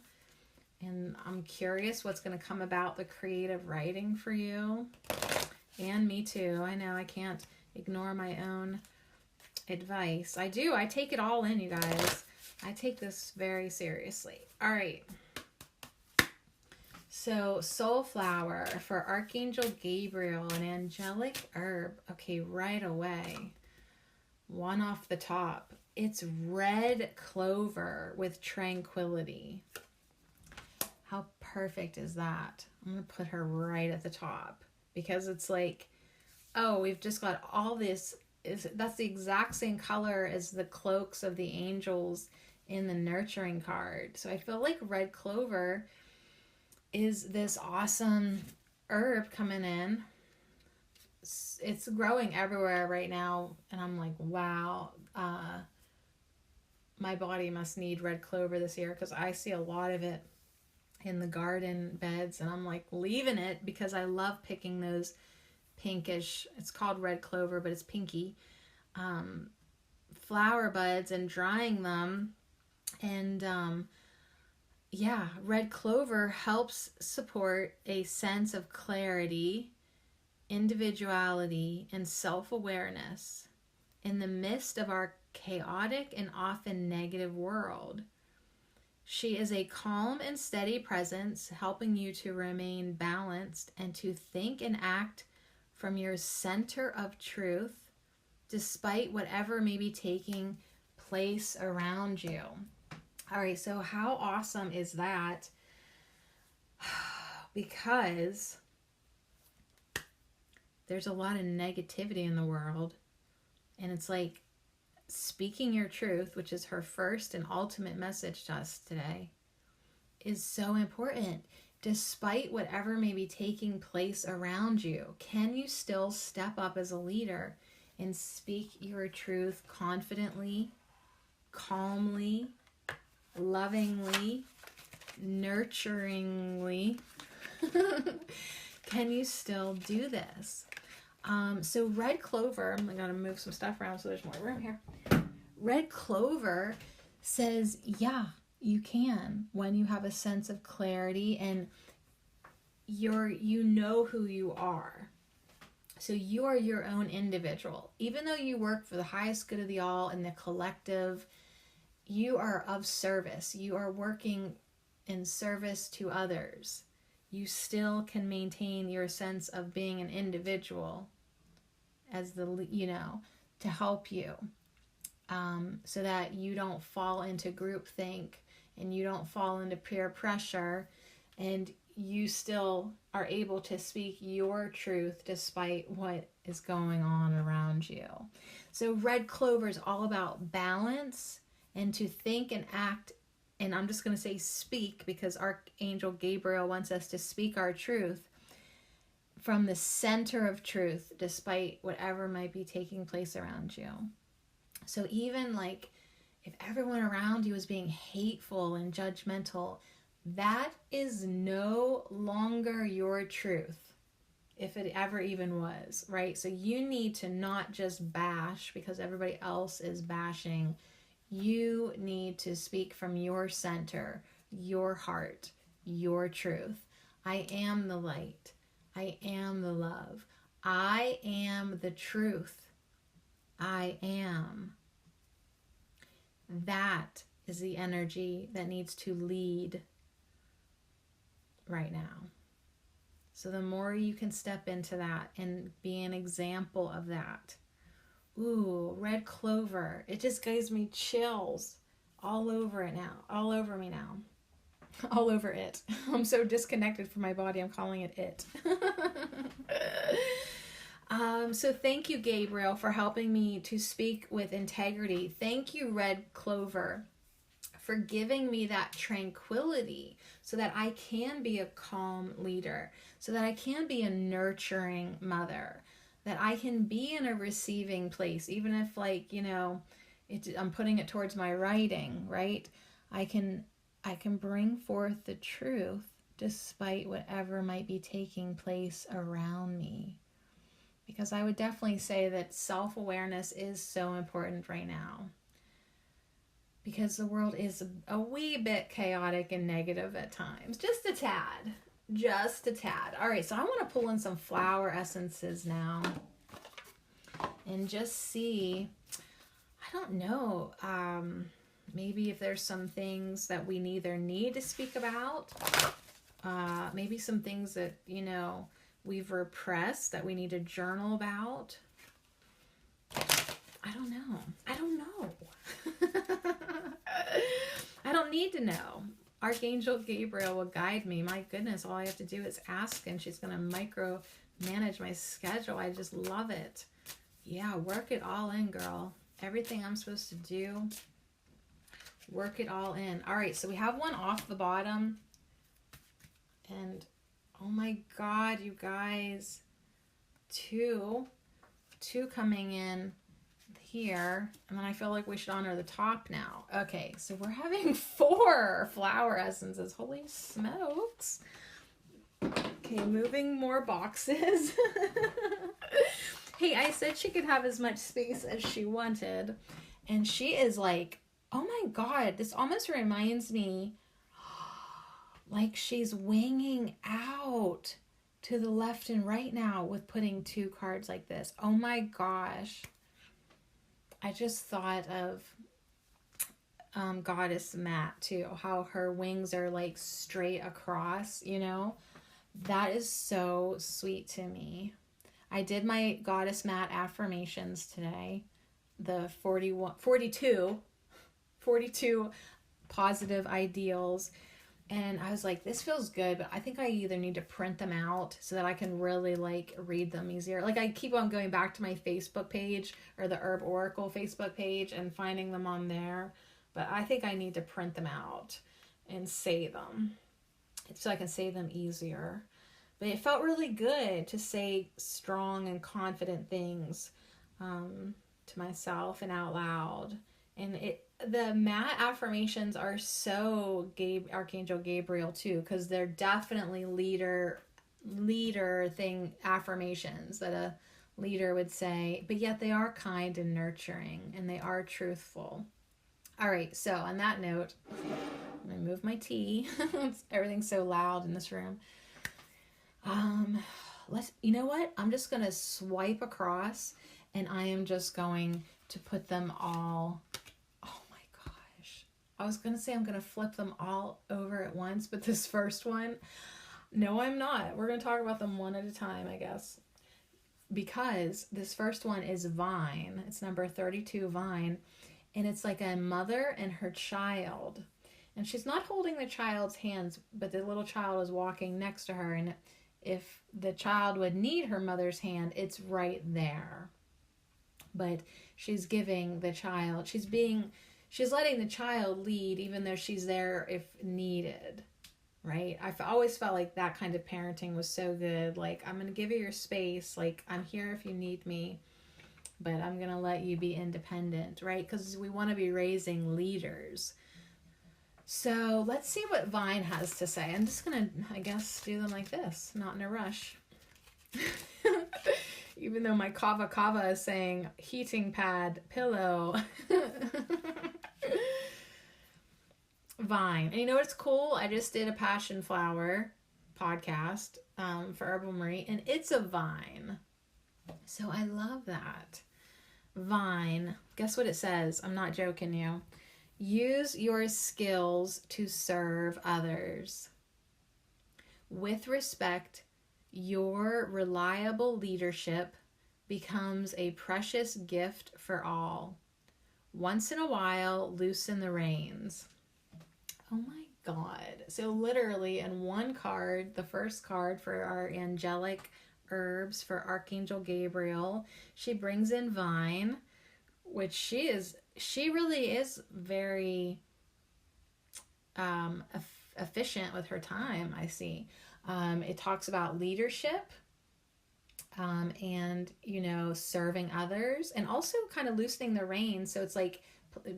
And I'm curious what's going to come about the creative writing for you. And me too. I know I can't ignore my own advice. I do. I take it all in, you guys. I take this very seriously. All right. So, soul flower for Archangel Gabriel, an angelic herb. Okay, right away. One off the top. It's red clover with tranquility. How perfect is that? I'm going to put her right at the top because it's like, oh, we've just got all this. That's the exact same color as the cloaks of the angels in the nurturing card. So I feel like red clover is this awesome herb coming in. It's growing everywhere right now. And I'm like, wow, my body must need red clover this year because I see a lot of it in the garden beds, and I'm like leaving it because I love picking those pinkish, it's called red clover, but it's pinky, flower buds and drying them. And yeah, red clover helps support a sense of clarity, individuality, and self-awareness in the midst of our chaotic and often negative world. She is a calm and steady presence, helping you to remain balanced and to think and act from your center of truth, despite whatever may be taking place around you. All right, so how awesome is that? Because there's a lot of negativity in the world, and it's like speaking your truth, which is her first and ultimate message to us today, is so important. Despite whatever may be taking place around you, can you still step up as a leader and speak your truth confidently, calmly, lovingly, nurturingly? Can you still do this? So red clover, I'm going to move some stuff around so there's more room here. Red clover says, yeah, you can, when you have a sense of clarity and you know who you are. So you are your own individual. Even though you work for the highest good of the all and the collective, you are of service. You are working in service to others. You still can maintain your sense of being an individual as to help you, so that you don't fall into groupthink and you don't fall into peer pressure, and you still are able to speak your truth despite what is going on around you. So red clover is all about balance and to think and act. And I'm just going to say speak because Archangel Gabriel wants us to speak our truth from the center of truth, despite whatever might be taking place around you. So even like if everyone around you is being hateful and judgmental, that is no longer your truth, if it ever even was, right? So you need to not just bash because everybody else is bashing. You need to speak from your center, your heart, your truth. I am the light. I am the love. I am the truth. I am. That is the energy that needs to lead right now. So the more you can step into that and be an example of that. Ooh, red clover. It just gives me chills all over it now. All over me now. All over it. I'm so disconnected from my body. I'm calling it. So thank you, Gabriel, for helping me to speak with integrity. Thank you, red clover, for giving me that tranquility so that I can be a calm leader, so that I can be a nurturing mother, that I can be in a receiving place, even if I'm putting it towards my writing, right? I can bring forth the truth despite whatever might be taking place around me. Because I would definitely say that self-awareness is so important right now. Because the world is a wee bit chaotic and negative at times. Just a tad. Just a tad. All right, so I want to pull in some flower essences now. And just see, I don't know, maybe if there's some things that we either need to speak about. Maybe some things that, we've repressed that we need to journal about. I don't know. I don't need to know. Archangel Gabriel will guide me. My goodness, all I have to do is ask and she's going to micro-manage my schedule. I just love it. Yeah, work it all in, girl. Everything I'm supposed to do, work it all in. All right, so we have one off the bottom. And oh my God, you guys, two coming in here, and then I feel like we should honor the top now. Okay, so we're having 4 flower essences. Holy smokes. Okay, moving more boxes. Hey, I said she could have as much space as she wanted, and she is like, oh my God, this almost reminds me like she's winging out to the left and right now with putting 2 cards like this. Oh my gosh. I just thought of Goddess Mat too, how her wings are like straight across, That is so sweet to me. I did my Goddess Mat affirmations today. The 42 positive ideals. And I was like, this feels good, but I think I either need to print them out so that I can really read them easier. Like I keep on going back to my Facebook page or the Herb Oracle Facebook page and finding them on there. But I think I need to print them out and say them so I can say them easier. But it felt really good to say strong and confident things to myself and out loud. And the mat affirmations are so Archangel Gabriel too, because they're definitely leader thing affirmations that a leader would say, but yet they are kind and nurturing and they are truthful. All right, so on that note, I'm gonna move my tea. Everything's so loud in this room. You know what? I'm just gonna swipe across and I am just going to put them all. I was going to say I'm going to flip them all over at once, but this first one, no, I'm not. We're going to talk about them one at a time, I guess. Because this first one is Vine. It's number 32, Vine. And it's like a mother and her child. And she's not holding the child's hands, but the little child is walking next to her. And if the child would need her mother's hand, it's right there. But she's giving the child, she's letting the child lead even though she's there if needed. right? Always felt like that kind of parenting was so good. Like, I'm going to give you your space. Like, I'm here if you need me, but I'm going to let you be independent, right? Because we want to be raising leaders. So let's see what Vine has to say. I'm just going to, I guess, do them like this, not in a rush. Even though my kava kava is saying heating pad pillow. Vine. And you know what's cool? I just did a passion flower podcast for Herbal Marie, and it's a vine. So I love that. Vine. Guess what it says? I'm not joking you. Use your skills to serve others. With respect, your reliable leadership becomes a precious gift for all. Once in a while, loosen the reins. Oh my God. So literally in one card, the first card for our angelic herbs for Archangel Gabriel, she brings in Vine, which she really is very efficient with her time, I see. It talks about leadership and, serving others, and also kind of loosening the reins. So it's like,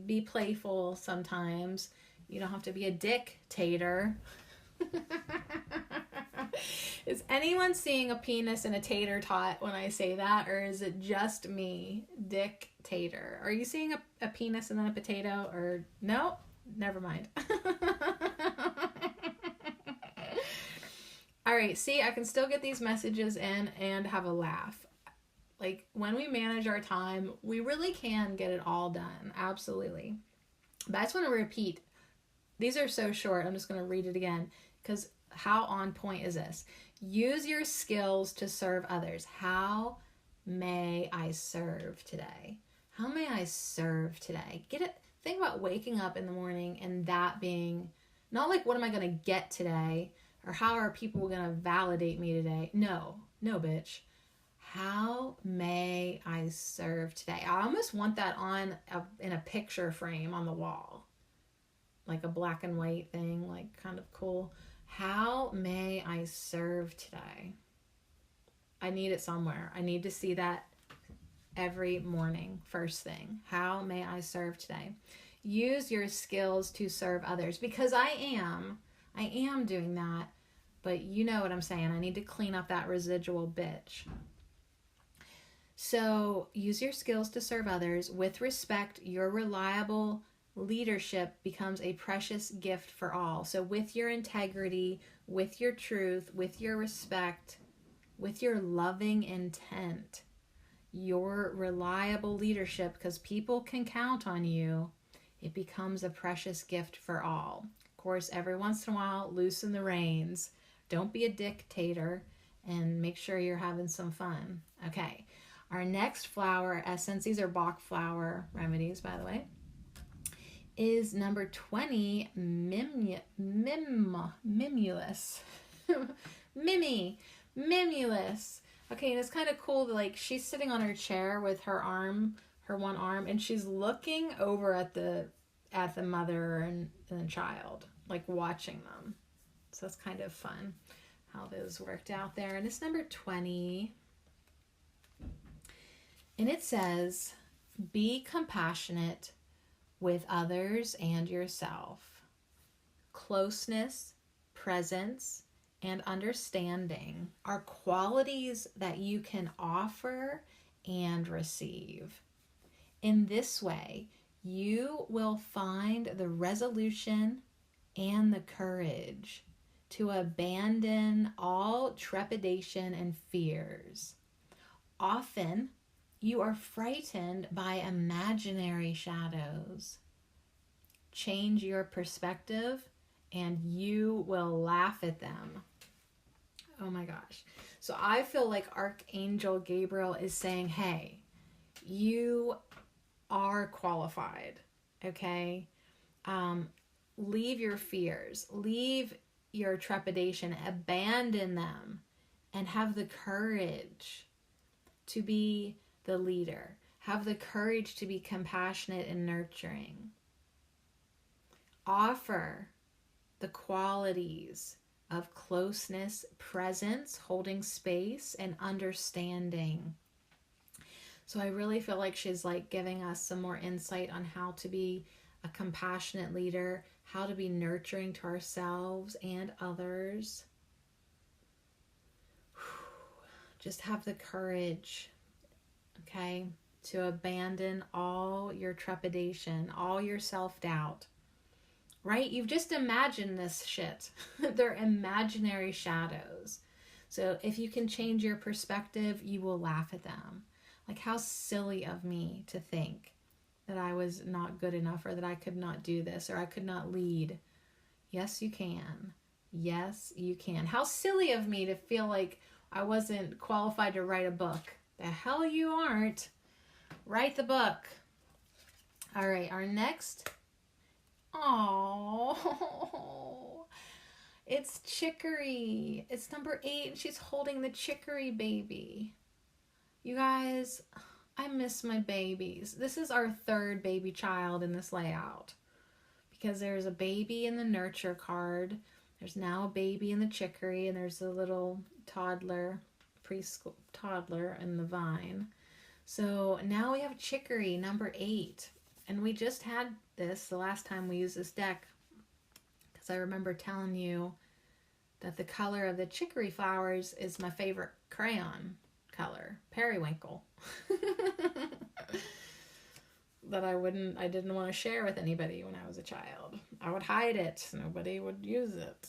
be playful sometimes. You don't have to be a dictator. Is anyone seeing a penis and a tater tot when I say that, or is it just me? Dictator. Are you seeing a penis and then a potato, or no? Never mind. All right, see, I can still get these messages in and have a laugh. Like, when we manage our time, we really can get it all done. Absolutely. But I just want to repeat. These are so short. I'm just going to read it again, because how on point is this? Use your skills to serve others. How may I serve today? How may I serve today? Get it. Think about waking up in the morning and that being not like, what am I going to get today? Or how are people going to validate me today? No, bitch. How may I serve today? I almost want that in a picture frame on the wall. Like a black and white thing, like kind of cool. How may I serve today? I need it somewhere. I need to see that every morning, first thing. How may I serve today? Use your skills to serve others, because I am doing that, but you know what I'm saying. I need to clean up that residual bitch. So use your skills to serve others. With respect, your reliable leadership becomes a precious gift for all. So with your integrity, with your truth, with your respect, with your loving intent, your reliable leadership, because people can count on you, it becomes a precious gift for all. Of course, every once in a while, loosen the reins. Don't be a dictator, and make sure you're having some fun. Okay, our next flower essence, these are Bach flower remedies, by the way, is number 20, Mimulus. Mimulus. Okay, and it's kind of cool that, like, she's sitting on her chair with her one arm, and she's looking over at the mother and the child, like watching them. So it's kind of fun how those worked out there. And it's number 20. And it says, be compassionate with others and yourself. Closeness, presence, and understanding are qualities that you can offer and receive. In this way, you will find the resolution and the courage to abandon all trepidation and fears. Often, you are frightened by imaginary shadows. Change your perspective and you will laugh at them. Oh my gosh. So I feel like Archangel Gabriel is saying, hey, you are qualified, okay? Leave your fears, leave your trepidation, abandon them, and have the courage to be the leader. Have the courage to be compassionate and nurturing. Offer the qualities of closeness, presence, holding space, and understanding. So I really feel like she's like giving us some more insight on how to be a compassionate leader, how to be nurturing to ourselves and others. Just have the courage, okay, to abandon all your trepidation, all your self-doubt, right? You've just imagined this shit. They're imaginary shadows. So if you can change your perspective, you will laugh at them. Like, how silly of me to think that I was not good enough, or that I could not do this, or I could not lead. Yes, you can. Yes, you can. How silly of me to feel like I wasn't qualified to write a book. The hell you aren't. Write the book. All right, our next. Oh, it's Chicory. It's number 8, and she's holding the Chicory baby. You guys, I miss my babies. This is our 3rd baby child in this layout, because there's a baby in the nurture card. There's now a baby in the Chicory, and there's a little toddler, preschool toddler in the vine. So now we have Chicory, number 8. And we just had this the last time we used this deck, because I remember telling you that the color of the chicory flowers is my favorite crayon color, periwinkle. That I didn't want to share with anybody when I was a child. I would hide it. Nobody would use it.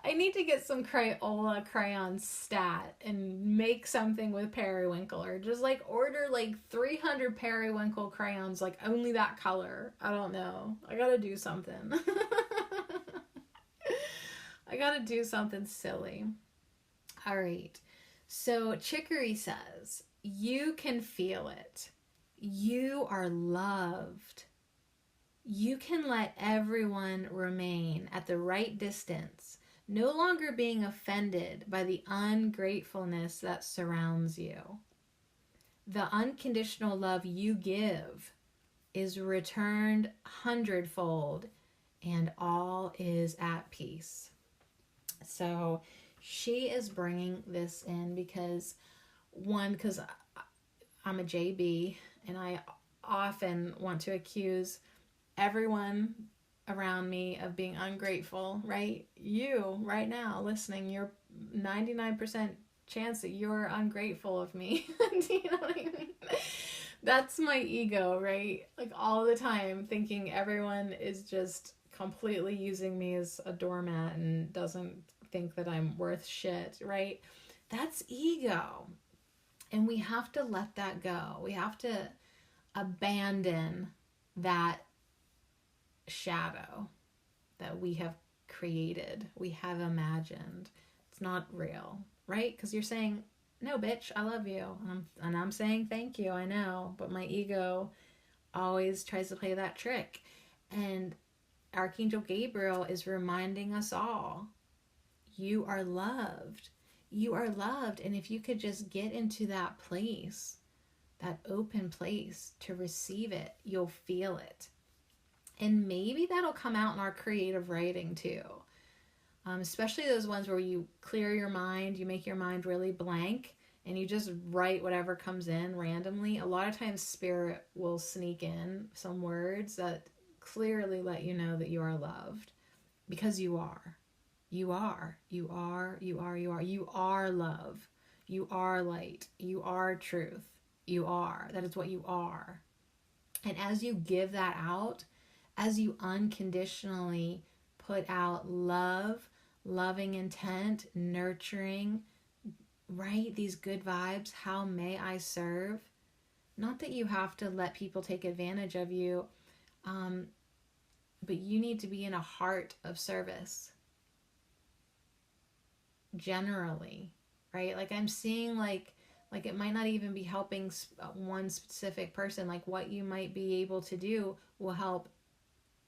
I need to get some Crayola crayon stat and make something with periwinkle, or just like order like 300 periwinkle crayons, like only that color. I don't know. I gotta do something. I gotta do something silly. All right. So Chicory says, you can feel it. You are loved. You can let everyone remain at the right distance, no longer being offended by the ungratefulness that surrounds you. The unconditional love you give is returned 100-fold, and all is at peace. So she is bringing this in because I'm a JB, and I often want to accuse everyone around me of being ungrateful, right? You, right now, listening, you're 99% chance that you're ungrateful of me. Do you know what I mean? That's my ego, right? Like, all the time thinking everyone is just completely using me as a doormat and doesn't think that I'm worth shit, right? That's ego. And we have to let that go. We have to abandon that shadow that we have created, we have imagined. It's not real, right? Because you're saying, no, bitch, I love you. And I'm saying thank you, I know. But my ego always tries to play that trick. And Archangel Gabriel is reminding us all, you are loved. You are loved. And if you could just get into that place, that open place to receive it, you'll feel it. And maybe that'll come out in our creative writing too. Especially those ones where you clear your mind, you make your mind really blank, and you just write whatever comes in randomly. A lot of times Spirit will sneak in some words that clearly let you know that you are loved. Because you are. You are. You are. You are. You are. You are love. You are light. You are truth. You are. That is what you are. And as you give that out, as you unconditionally put out love, loving intent, nurturing, right? These good vibes, how may I serve? Not that you have to let people take advantage of you, but you need to be in a heart of service. Generally, right? Like, I'm seeing like it might not even be helping one specific person. Like, what you might be able to do will help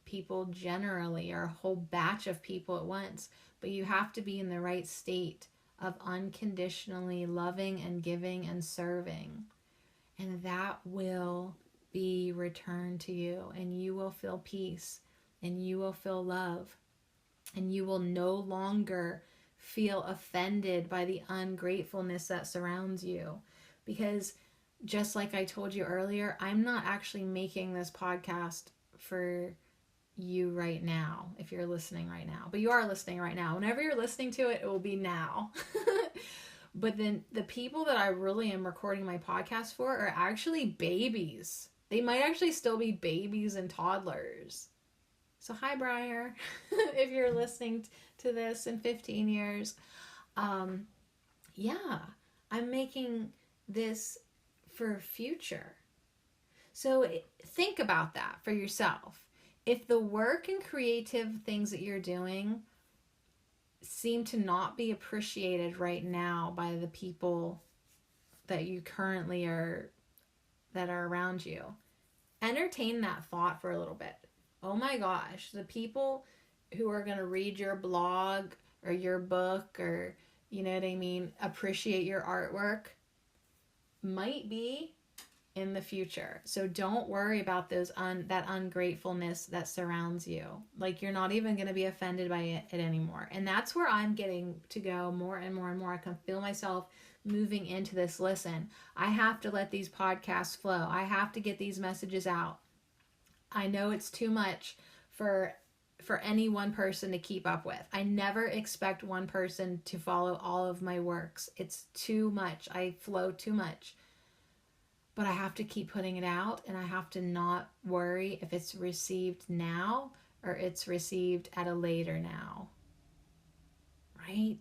people generally, or a whole batch of people at once. But you have to be in the right state of unconditionally loving and giving and serving. And that will be returned to you, and you will feel peace, and you will feel love, and you will no longer feel offended by the ungratefulness that surrounds you. Because just like I told you earlier, I'm not actually making this podcast for you right now, if you're listening right now. But you are listening right now. Whenever you're listening to it, it will be now. But then the people that I really am recording my podcast for are actually babies. They might actually still be babies and toddlers. So hi, Briar, if you're listening to this in 15 years. Yeah, I'm making this for future. So think about that for yourself. If the work and creative things that you're doing seem to not be appreciated right now by the people that you currently are, that are around you, entertain that thought for a little bit. Oh my gosh, the people who are going to read your blog or your book, or, you know what I mean, appreciate your artwork, might be in the future. So don't worry about those that ungratefulness that surrounds you. Like, you're not even going to be offended by it anymore. And that's where I'm getting to go more and more and more. I can feel myself moving into this. Listen, I have to let these podcasts flow. I have to get these messages out. I know it's too much for any one person to keep up with. I never expect one person to follow all of my works. It's too much. I flow too much. But I have to keep putting it out, and I have to not worry if it's received now or it's received at a later now. Right?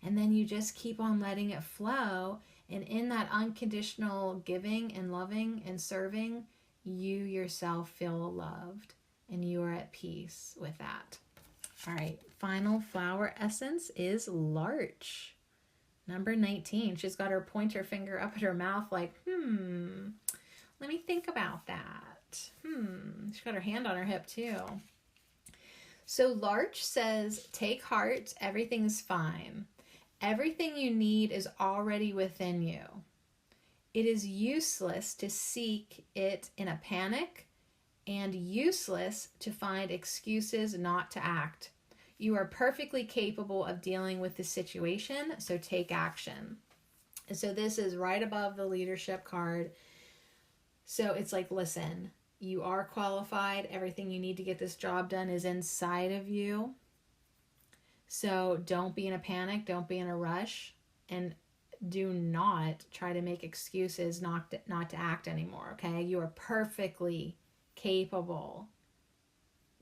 And then you just keep on letting it flow. And in that unconditional giving and loving and serving, you yourself feel loved and you are at peace with that. All right. Final flower essence is Larch. Number 19, she's got her pointer finger up at her mouth like, let me think about that. She's got her hand on her hip too. So Larch says, take heart, everything's fine. Everything you need is already within you. It is useless to seek it in a panic and useless to find excuses not to act. You are perfectly capable of dealing with the situation, so take action. And so this is right above the leadership card. So it's like, listen, you are qualified. Everything you need to get this job done is inside of you. So don't be in a panic. Don't be in a rush. And do not try to make excuses not to act anymore, okay? You are perfectly capable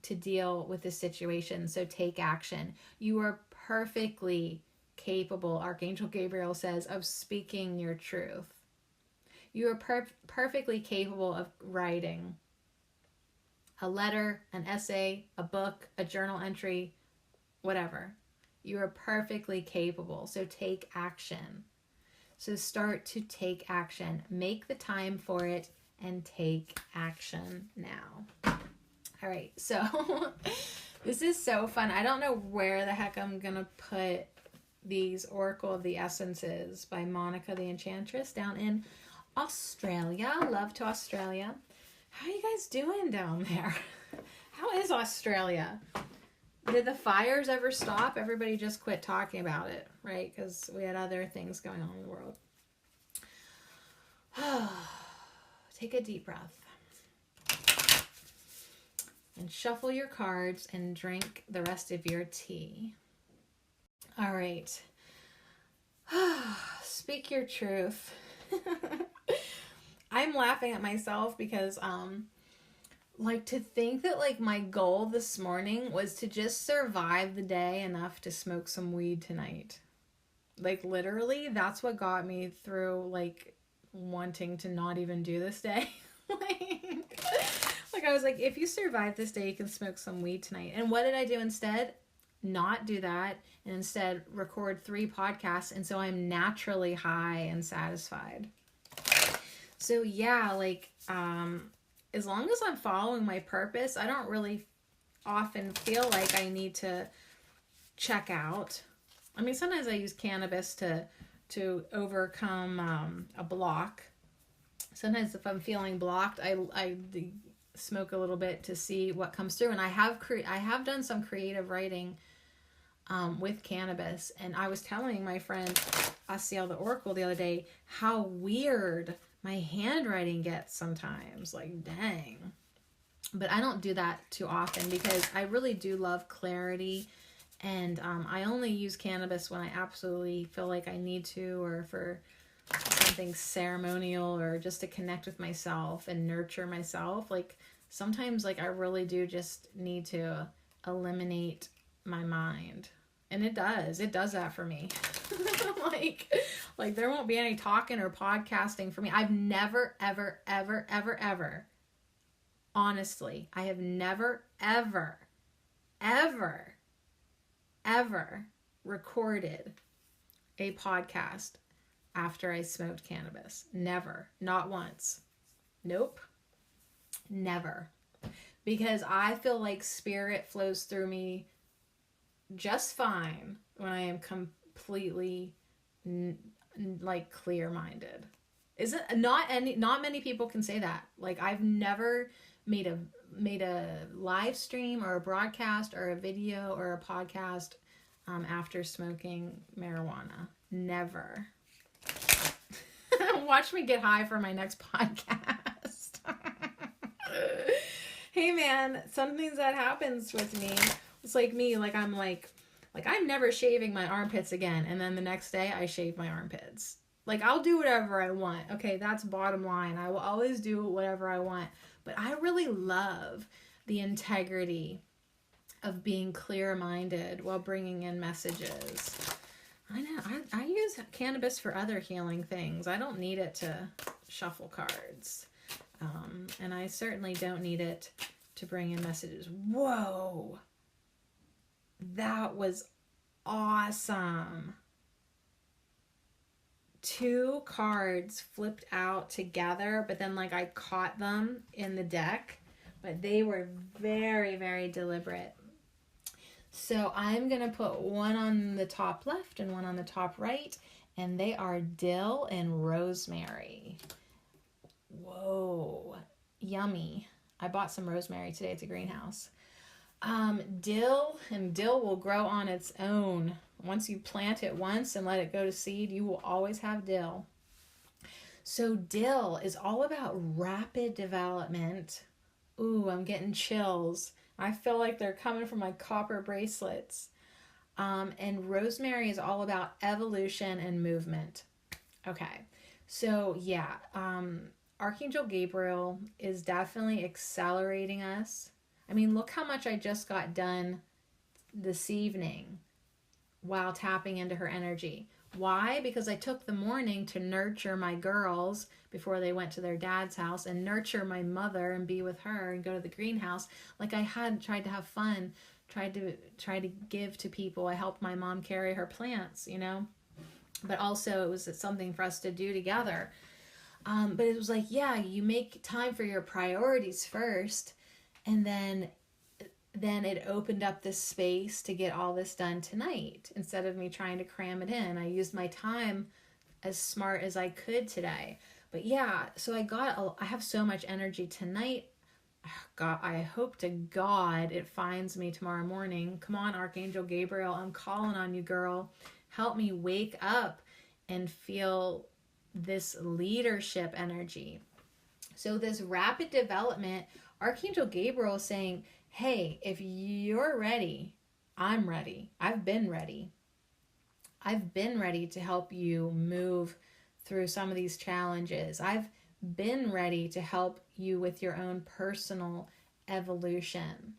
to deal with the situation, so take action. You are perfectly capable, Archangel Gabriel says, of speaking your truth. You are perfectly capable of writing a letter, an essay, a book, a journal entry, whatever. You are perfectly capable, so take action. So start to take action. Make the time for it and take action now. All right, so this is so fun. I don't know where the heck I'm going to put these Oracle of the Essences by Monica the Enchantress down in Australia. Love to Australia. How are you guys doing down there? How is Australia? Did the fires ever stop? Everybody just quit talking about it, right? Because we had other things going on in the world. Take a deep breath. And shuffle your cards and drink the rest of your tea. All right. Speak your truth. I'm laughing at myself because, like, to think that, like, my goal this morning was to just survive the day enough to smoke some weed tonight. Like, literally, that's what got me through, like, wanting to not even do this day. Like, I was like, if you survive this day, you can smoke some weed tonight. And what did I do instead? Not do that, and instead record 3 podcasts. And so I'm naturally high and satisfied. So yeah, like, as long as I'm following my purpose, I don't really often feel like I need to check out. I mean, sometimes I use cannabis to overcome a block. sometimes if I'm feeling blocked, I smoke a little bit to see what comes through. And I have done some creative writing with cannabis. And I was telling my friend Asiel the Oracle the other day how weird my handwriting gets sometimes. Like, dang. But I don't do that too often because I really do love clarity. And I only use cannabis when I absolutely feel like I need to, or for something ceremonial, or just to connect with myself and nurture myself. Like sometimes like I really do just need to eliminate my mind. And it does that for me. like there won't be any talking or podcasting for me. I've never, ever, honestly, I have never, ever recorded a podcast after I smoked cannabis. Never. Not once. Nope. Never. Because I feel like spirit flows through me just fine when I am completely like clear-minded. Not many people can say that. Like I've never made a live stream or a broadcast or a video or a podcast after smoking marijuana. Never. Watch me get high for my next podcast. Hey man, something that happens with me, it's like me, like I'm never shaving my armpits again, and then the next day I shave my armpits. Like I'll do whatever I want. Okay, that's bottom line. I will always do whatever I want. But I really love the integrity of being clear-minded while bringing in messages. I know. I use cannabis for other healing things. I don't need it to shuffle cards. And I certainly don't need it to bring in messages. Whoa. That was awesome. 2 cards flipped out together, but then like I caught them in the deck, but they were very, very deliberate. So I'm going to put one on the top left and one on the top right, and they are dill and rosemary. Whoa, yummy. I bought some rosemary today at the greenhouse. Dill will grow on its own. Once you plant it once and let it go to seed, you will always have dill. So dill is all about rapid development. Ooh, I'm getting chills. I feel like they're coming from my copper bracelets. And rosemary is all about evolution and movement. Okay, so yeah, Archangel Gabriel is definitely accelerating us. I mean, look how much I just got done this evening while tapping into her energy. Why? Because I took the morning to nurture my girls before they went to their dad's house, and nurture my mother and be with her and go to the greenhouse. Like I had tried to have fun, tried to give to people. I helped my mom carry her plants, you know, but also it was something for us to do together. But it was like, yeah, you make time for your priorities first, and then it opened up this space to get all this done tonight instead of me trying to cram it in. I used my time as smart as I could today. But yeah, so I have so much energy tonight. God, I hope to God it finds me tomorrow morning. Come on, Archangel Gabriel, I'm calling on you, girl. Help me wake up and feel this leadership energy. So this rapid development, Archangel Gabriel is saying, hey, if you're ready, I'm ready. I've been ready. I've been ready to help you move through some of these challenges. I've been ready to help you with your own personal evolution.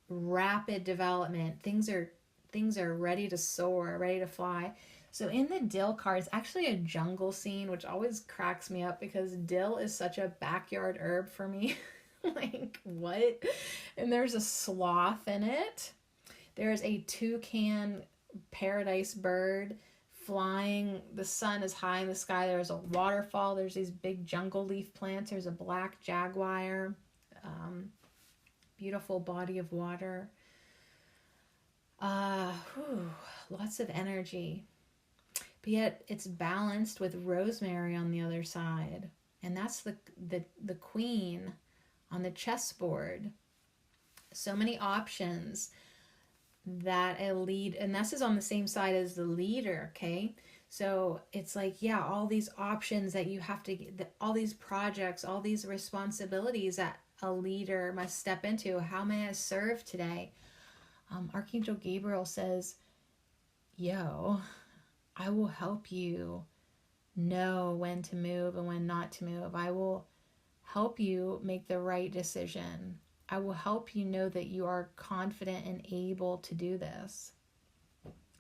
Rapid development. Things are ready to soar, ready to fly. So in the dill card, it's actually a jungle scene, which always cracks me up because dill is such a backyard herb for me. Like, what? And there's a sloth in it. There's a toucan paradise bird flying. The sun is high in the sky. There's a waterfall. There's these big jungle leaf plants. There's a black jaguar. Beautiful body of water. Lots of energy. But yet it's balanced with rosemary on the other side. And that's the queen on the chessboard. So many options that a lead, and this is on the same side as the leader, okay? So it's like, yeah, all these options that you have to get, all these projects, all these responsibilities that a leader must step into. How may I serve today? Archangel Gabriel says, yo, I will help you know when to move and when not to move. I will help you make the right decision. I will help you know that you are confident and able to do this.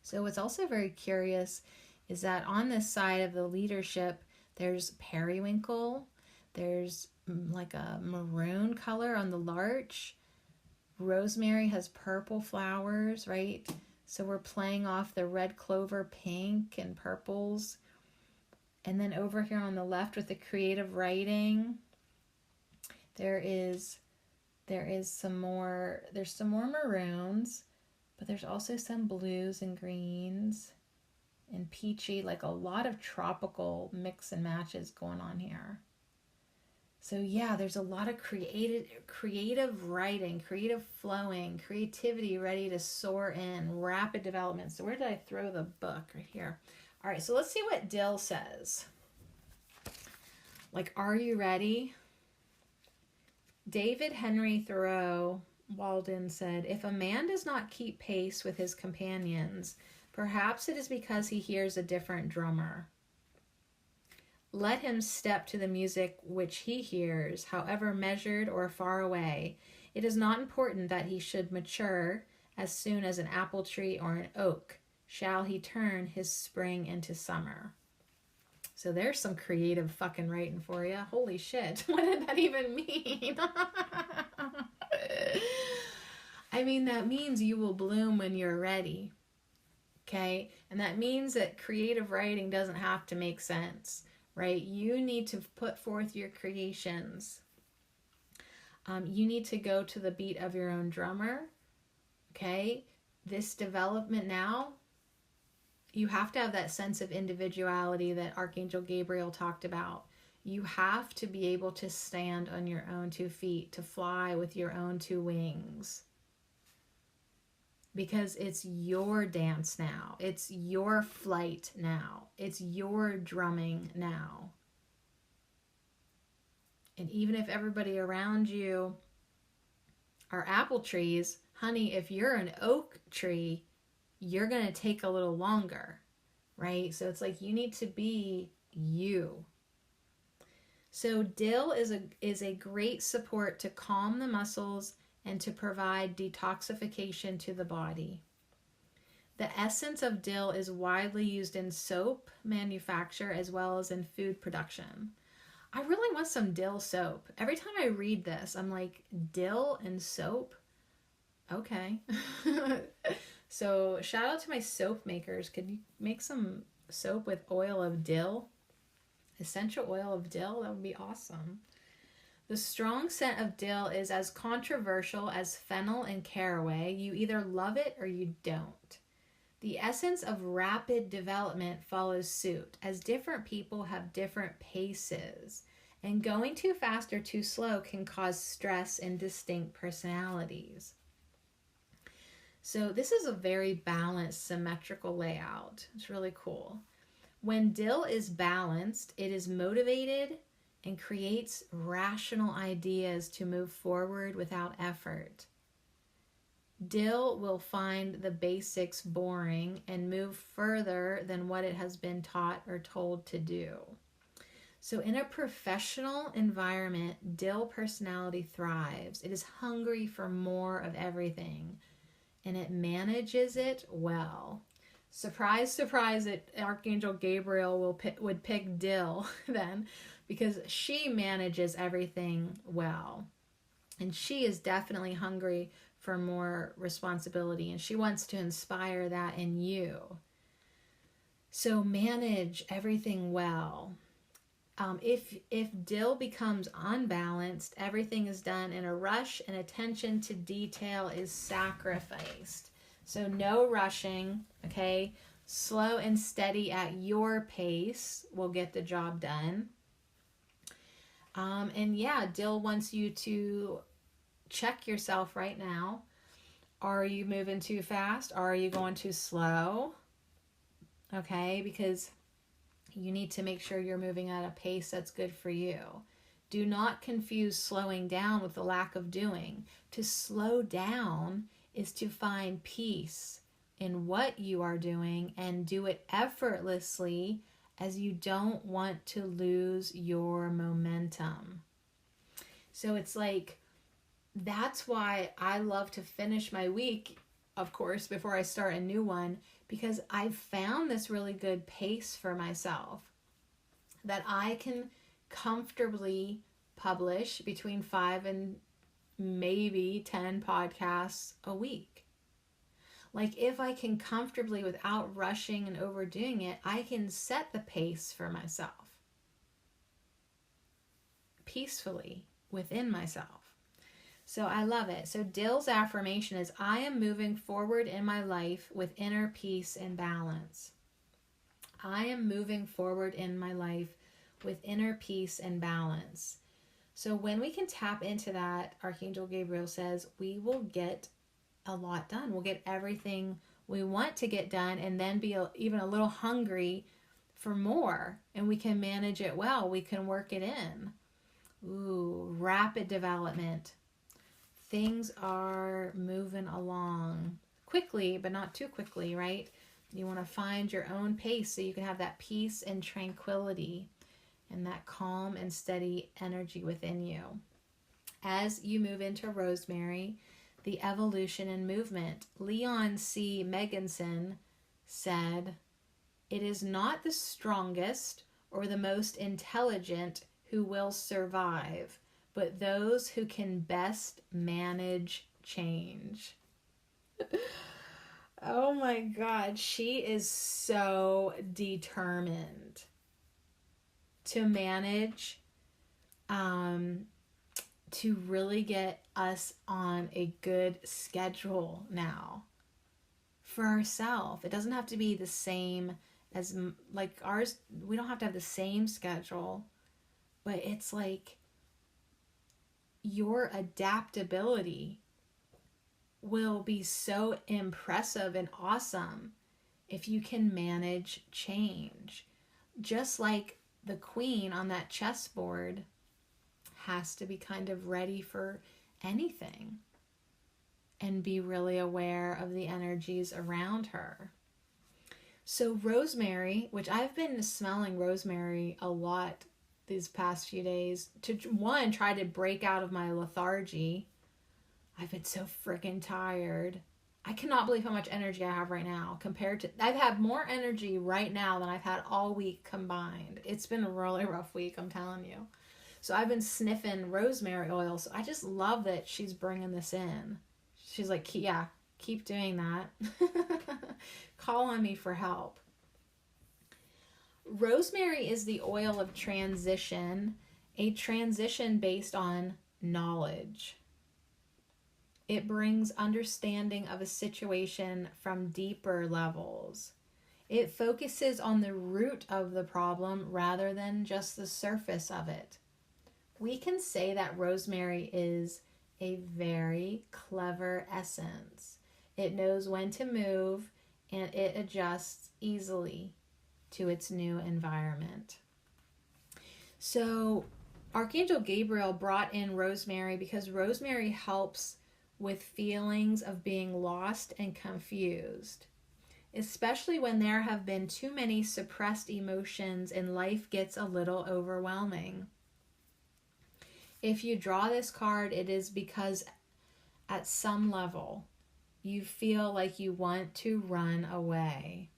So what's also very curious is that on this side of the leadership, there's periwinkle, there's like a maroon color on the larch. Rosemary has purple flowers, right? So we're playing off the red clover pink and purples. And then over here on the left with the creative writing, there's some more maroons, but there's also some blues and greens and peachy, like a lot of tropical mix and matches going on here. So yeah, there's a lot of creative writing, creative flowing, creativity ready to soar in, rapid development. So where did I throw the book? Right here. All right, so let's see what Dill says. Like, are you ready? David Henry Thoreau Walden said, if a man does not keep pace with his companions, perhaps it is because he hears a different drummer. Let him step to the music which he hears, however measured or far away. It is not important that he should mature as soon as an apple tree or an oak. Shall he turn his spring into summer? So there's some creative fucking writing for you. Holy shit. What did that even mean? I mean, that means you will bloom when you're ready. Okay? And that means that creative writing doesn't have to make sense. Right? You need to put forth your creations. You need to go to the beat of your own drummer. Okay? This development now, you have to have that sense of individuality that Archangel Gabriel talked about. You have to be able to stand on your own 2 feet, to fly with your own 2 wings. Because it's your dance now. It's your flight now. It's your drumming now. And even if everybody around you are apple trees, honey, if you're an oak tree, you're going to take a little longer, right? So it's like you need to be you. So dill is a great support to calm the muscles and to provide detoxification to the body. The essence of dill is widely used in soap manufacture as well as in food production. I really want some dill soap. Every time I read this, I'm like, dill and soap? Okay. So shout out to my soap makers. Could you make some soap with oil of dill? Essential oil of dill? That would be awesome. The strong scent of dill is as controversial as fennel and caraway. You either love it or you don't. The essence of rapid development follows suit, as different people have different paces, and going too fast or too slow can cause stress in distinct personalities. So this is a very balanced, symmetrical layout. It's really cool. When dill is balanced, it is motivated and creates rational ideas to move forward without effort. Dill will find the basics boring and move further than what it has been taught or told to do. So in a professional environment, dill personality thrives. It is hungry for more of everything, and it manages it well. Surprise, surprise, Archangel Gabriel would pick dill then, because she manages everything well. And she is definitely hungry for more responsibility, and she wants to inspire that in you. So manage everything well. If dill becomes unbalanced, everything is done in a rush and attention to detail is sacrificed. So no rushing, okay? Slow and steady at your pace will get the job done. And yeah, Dill wants you to check yourself right now. Are you moving too fast? Are you going too slow? Okay, because you need to make sure you're moving at a pace that's good for you. Do not confuse slowing down with the lack of doing. To slow down is to find peace in what you are doing and do it effortlessly, as you don't want to lose your momentum. So it's like, that's why I love to finish my week, of course, before I start a new one, because I've found this really good pace for myself that I can comfortably publish between 5 and maybe 10 podcasts a week. Like, if I can comfortably, without rushing and overdoing it, I can set the pace for myself peacefully within myself. So I love it. So Dill's affirmation is, I am moving forward in my life with inner peace and balance. I am moving forward in my life with inner peace and balance. So when we can tap into that, Archangel Gabriel says, we will get a lot done. We'll get everything we want to get done, and then be even a little hungry for more, and we can manage it well. We can work it in. Ooh, rapid development. Things are moving along quickly, but not too quickly, right? You want to find your own pace so you can have that peace and tranquility and that calm and steady energy within you. As you move into Rosemary, the evolution and movement, Leon C. Meganson said, it is not the strongest or the most intelligent who will survive, but those who can best manage change. Oh my God, she is so determined to manage, to really get us on a good schedule now for ourselves. It doesn't have to be the same as, like, ours. We don't have to have the same schedule, but it's like your adaptability will be so impressive and awesome if you can manage change. Just like the queen on that chessboard has to be kind of ready for anything and be really aware of the energies around her. So rosemary, which I've been smelling rosemary a lot these past few days to, one, try to break out of my lethargy. I've been so freaking tired. I cannot believe how much energy I have right now compared to, I've had more energy right now than I've had all week combined. It's been a really rough week, I'm telling you. So I've been sniffing rosemary oil. So I just love that she's bringing this in. She's like, yeah, keep doing that. Call on me for help. Rosemary is the oil of transition, a transition based on knowledge. It brings understanding of a situation from deeper levels. It focuses on the root of the problem rather than just the surface of it. We can say that rosemary is a very clever essence. It knows when to move, and it adjusts easily to its new environment. So Archangel Gabriel brought in rosemary because rosemary helps with feelings of being lost and confused, especially when there have been too many suppressed emotions and life gets a little overwhelming. If you draw this card, it is because at some level you feel like you want to run away,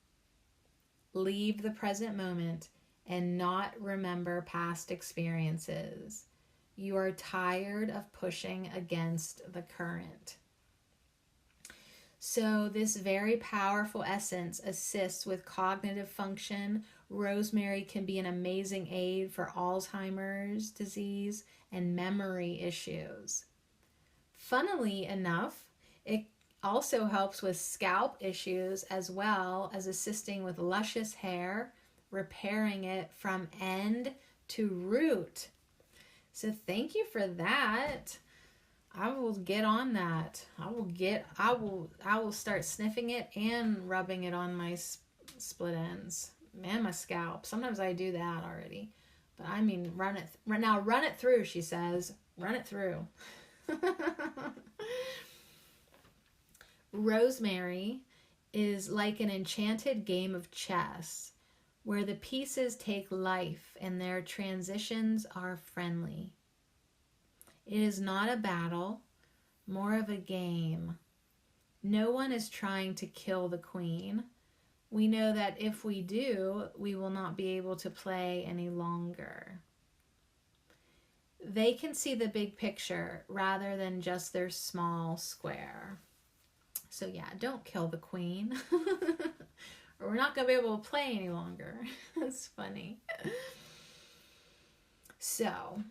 leave the present moment, and not remember past experiences. You are tired of pushing against the current. So this very powerful essence assists with cognitive function. Rosemary can be an amazing aid for Alzheimer's disease and memory issues. Funnily enough, it also helps with scalp issues as well as assisting with luscious hair, repairing it from end to root. So thank you for that. I will get on that. I will start sniffing it and rubbing it on my split ends and my scalp. Sometimes I do that already. But I mean, run it through, she says. Run it through. Rosemary is like an enchanted game of chess where the pieces take life and their transitions are friendly. It is not a battle, more of a game. No one is trying to kill the queen. We know that if we do, we will not be able to play any longer. They can see the big picture rather than just their small square. So yeah, don't kill the queen. Or we're not going to be able to play any longer. That's funny. So,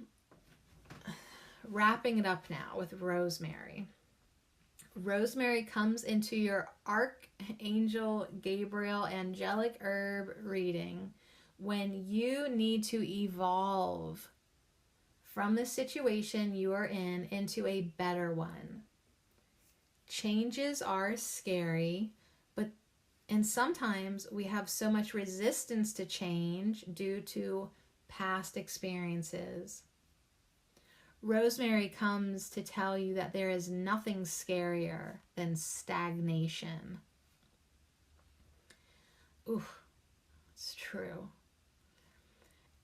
wrapping it up now with Rosemary. Rosemary comes into your Archangel Gabriel angelic herb reading when you need to evolve from the situation you are in into a better one. Changes are scary, and sometimes we have so much resistance to change due to past experiences. Rosemary comes to tell you that there is nothing scarier than stagnation. Ooh, it's true.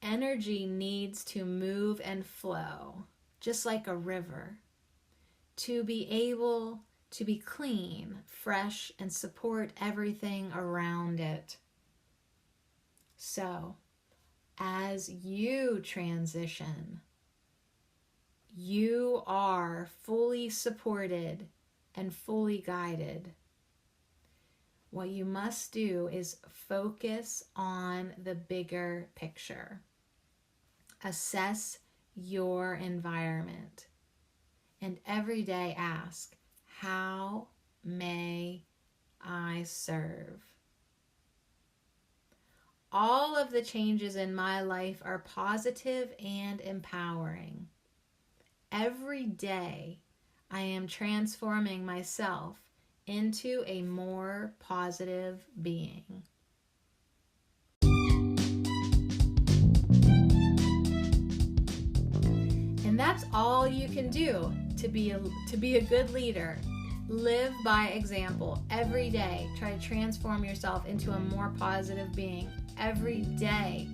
Energy needs to move and flow, just like a river, to be able to be clean, fresh, and support everything around it. So, as you transition, you are fully supported and fully guided. What you must do is focus on the bigger picture. Assess your environment, and every day ask, how may I serve? All of the changes in my life are positive and empowering. Every day, I am transforming myself into a more positive being. And that's all you can do to be a good leader. Live by example every day. Try to transform yourself into a more positive being every day.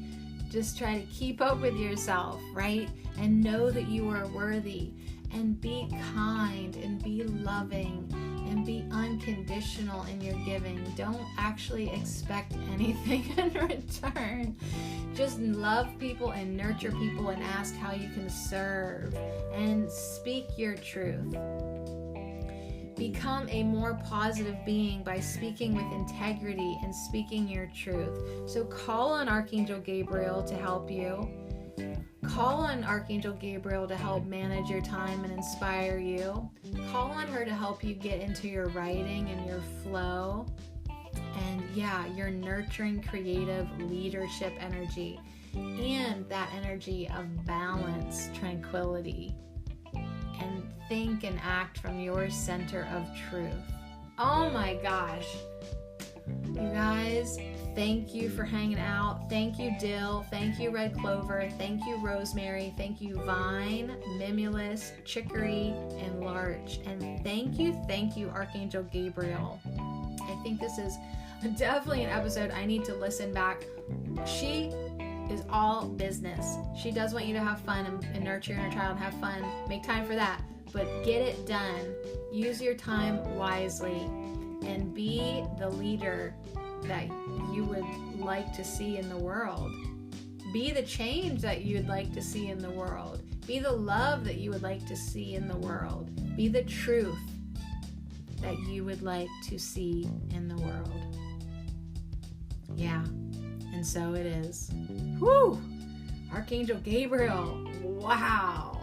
Just try to keep up with yourself, right? And know that you are worthy. And be kind and be loving and be unconditional in your giving. Don't actually expect anything in return. Just love people and nurture people and ask how you can serve and speak your truth. Become a more positive being by speaking with integrity and speaking your truth. So call on Archangel Gabriel to help you. Call on Archangel Gabriel to help manage your time and inspire you. Call on her to help you get into your writing and your flow. And yeah, your nurturing, creative leadership energy. And that energy of balance, tranquility. And think and act from your center of truth. Oh my gosh. You guys, thank you for hanging out. Thank you, Dill. Thank you, Red Clover. Thank you, Rosemary. Thank you, Vine, Mimulus, Chicory, and Larch. And thank you, Archangel Gabriel. I think this is definitely an episode I need to listen back. She is all business. She does want you to have fun and nurture your inner child and have fun. Make time for that. But get it done. Use your time wisely and be the leader that you would like to see in the world. Be the change that you would like to see in the world. Be the love that you would like to see in the world. Be the truth that you would like to see in the world. Yeah, and so it is. Whew! Archangel Gabriel. Wow.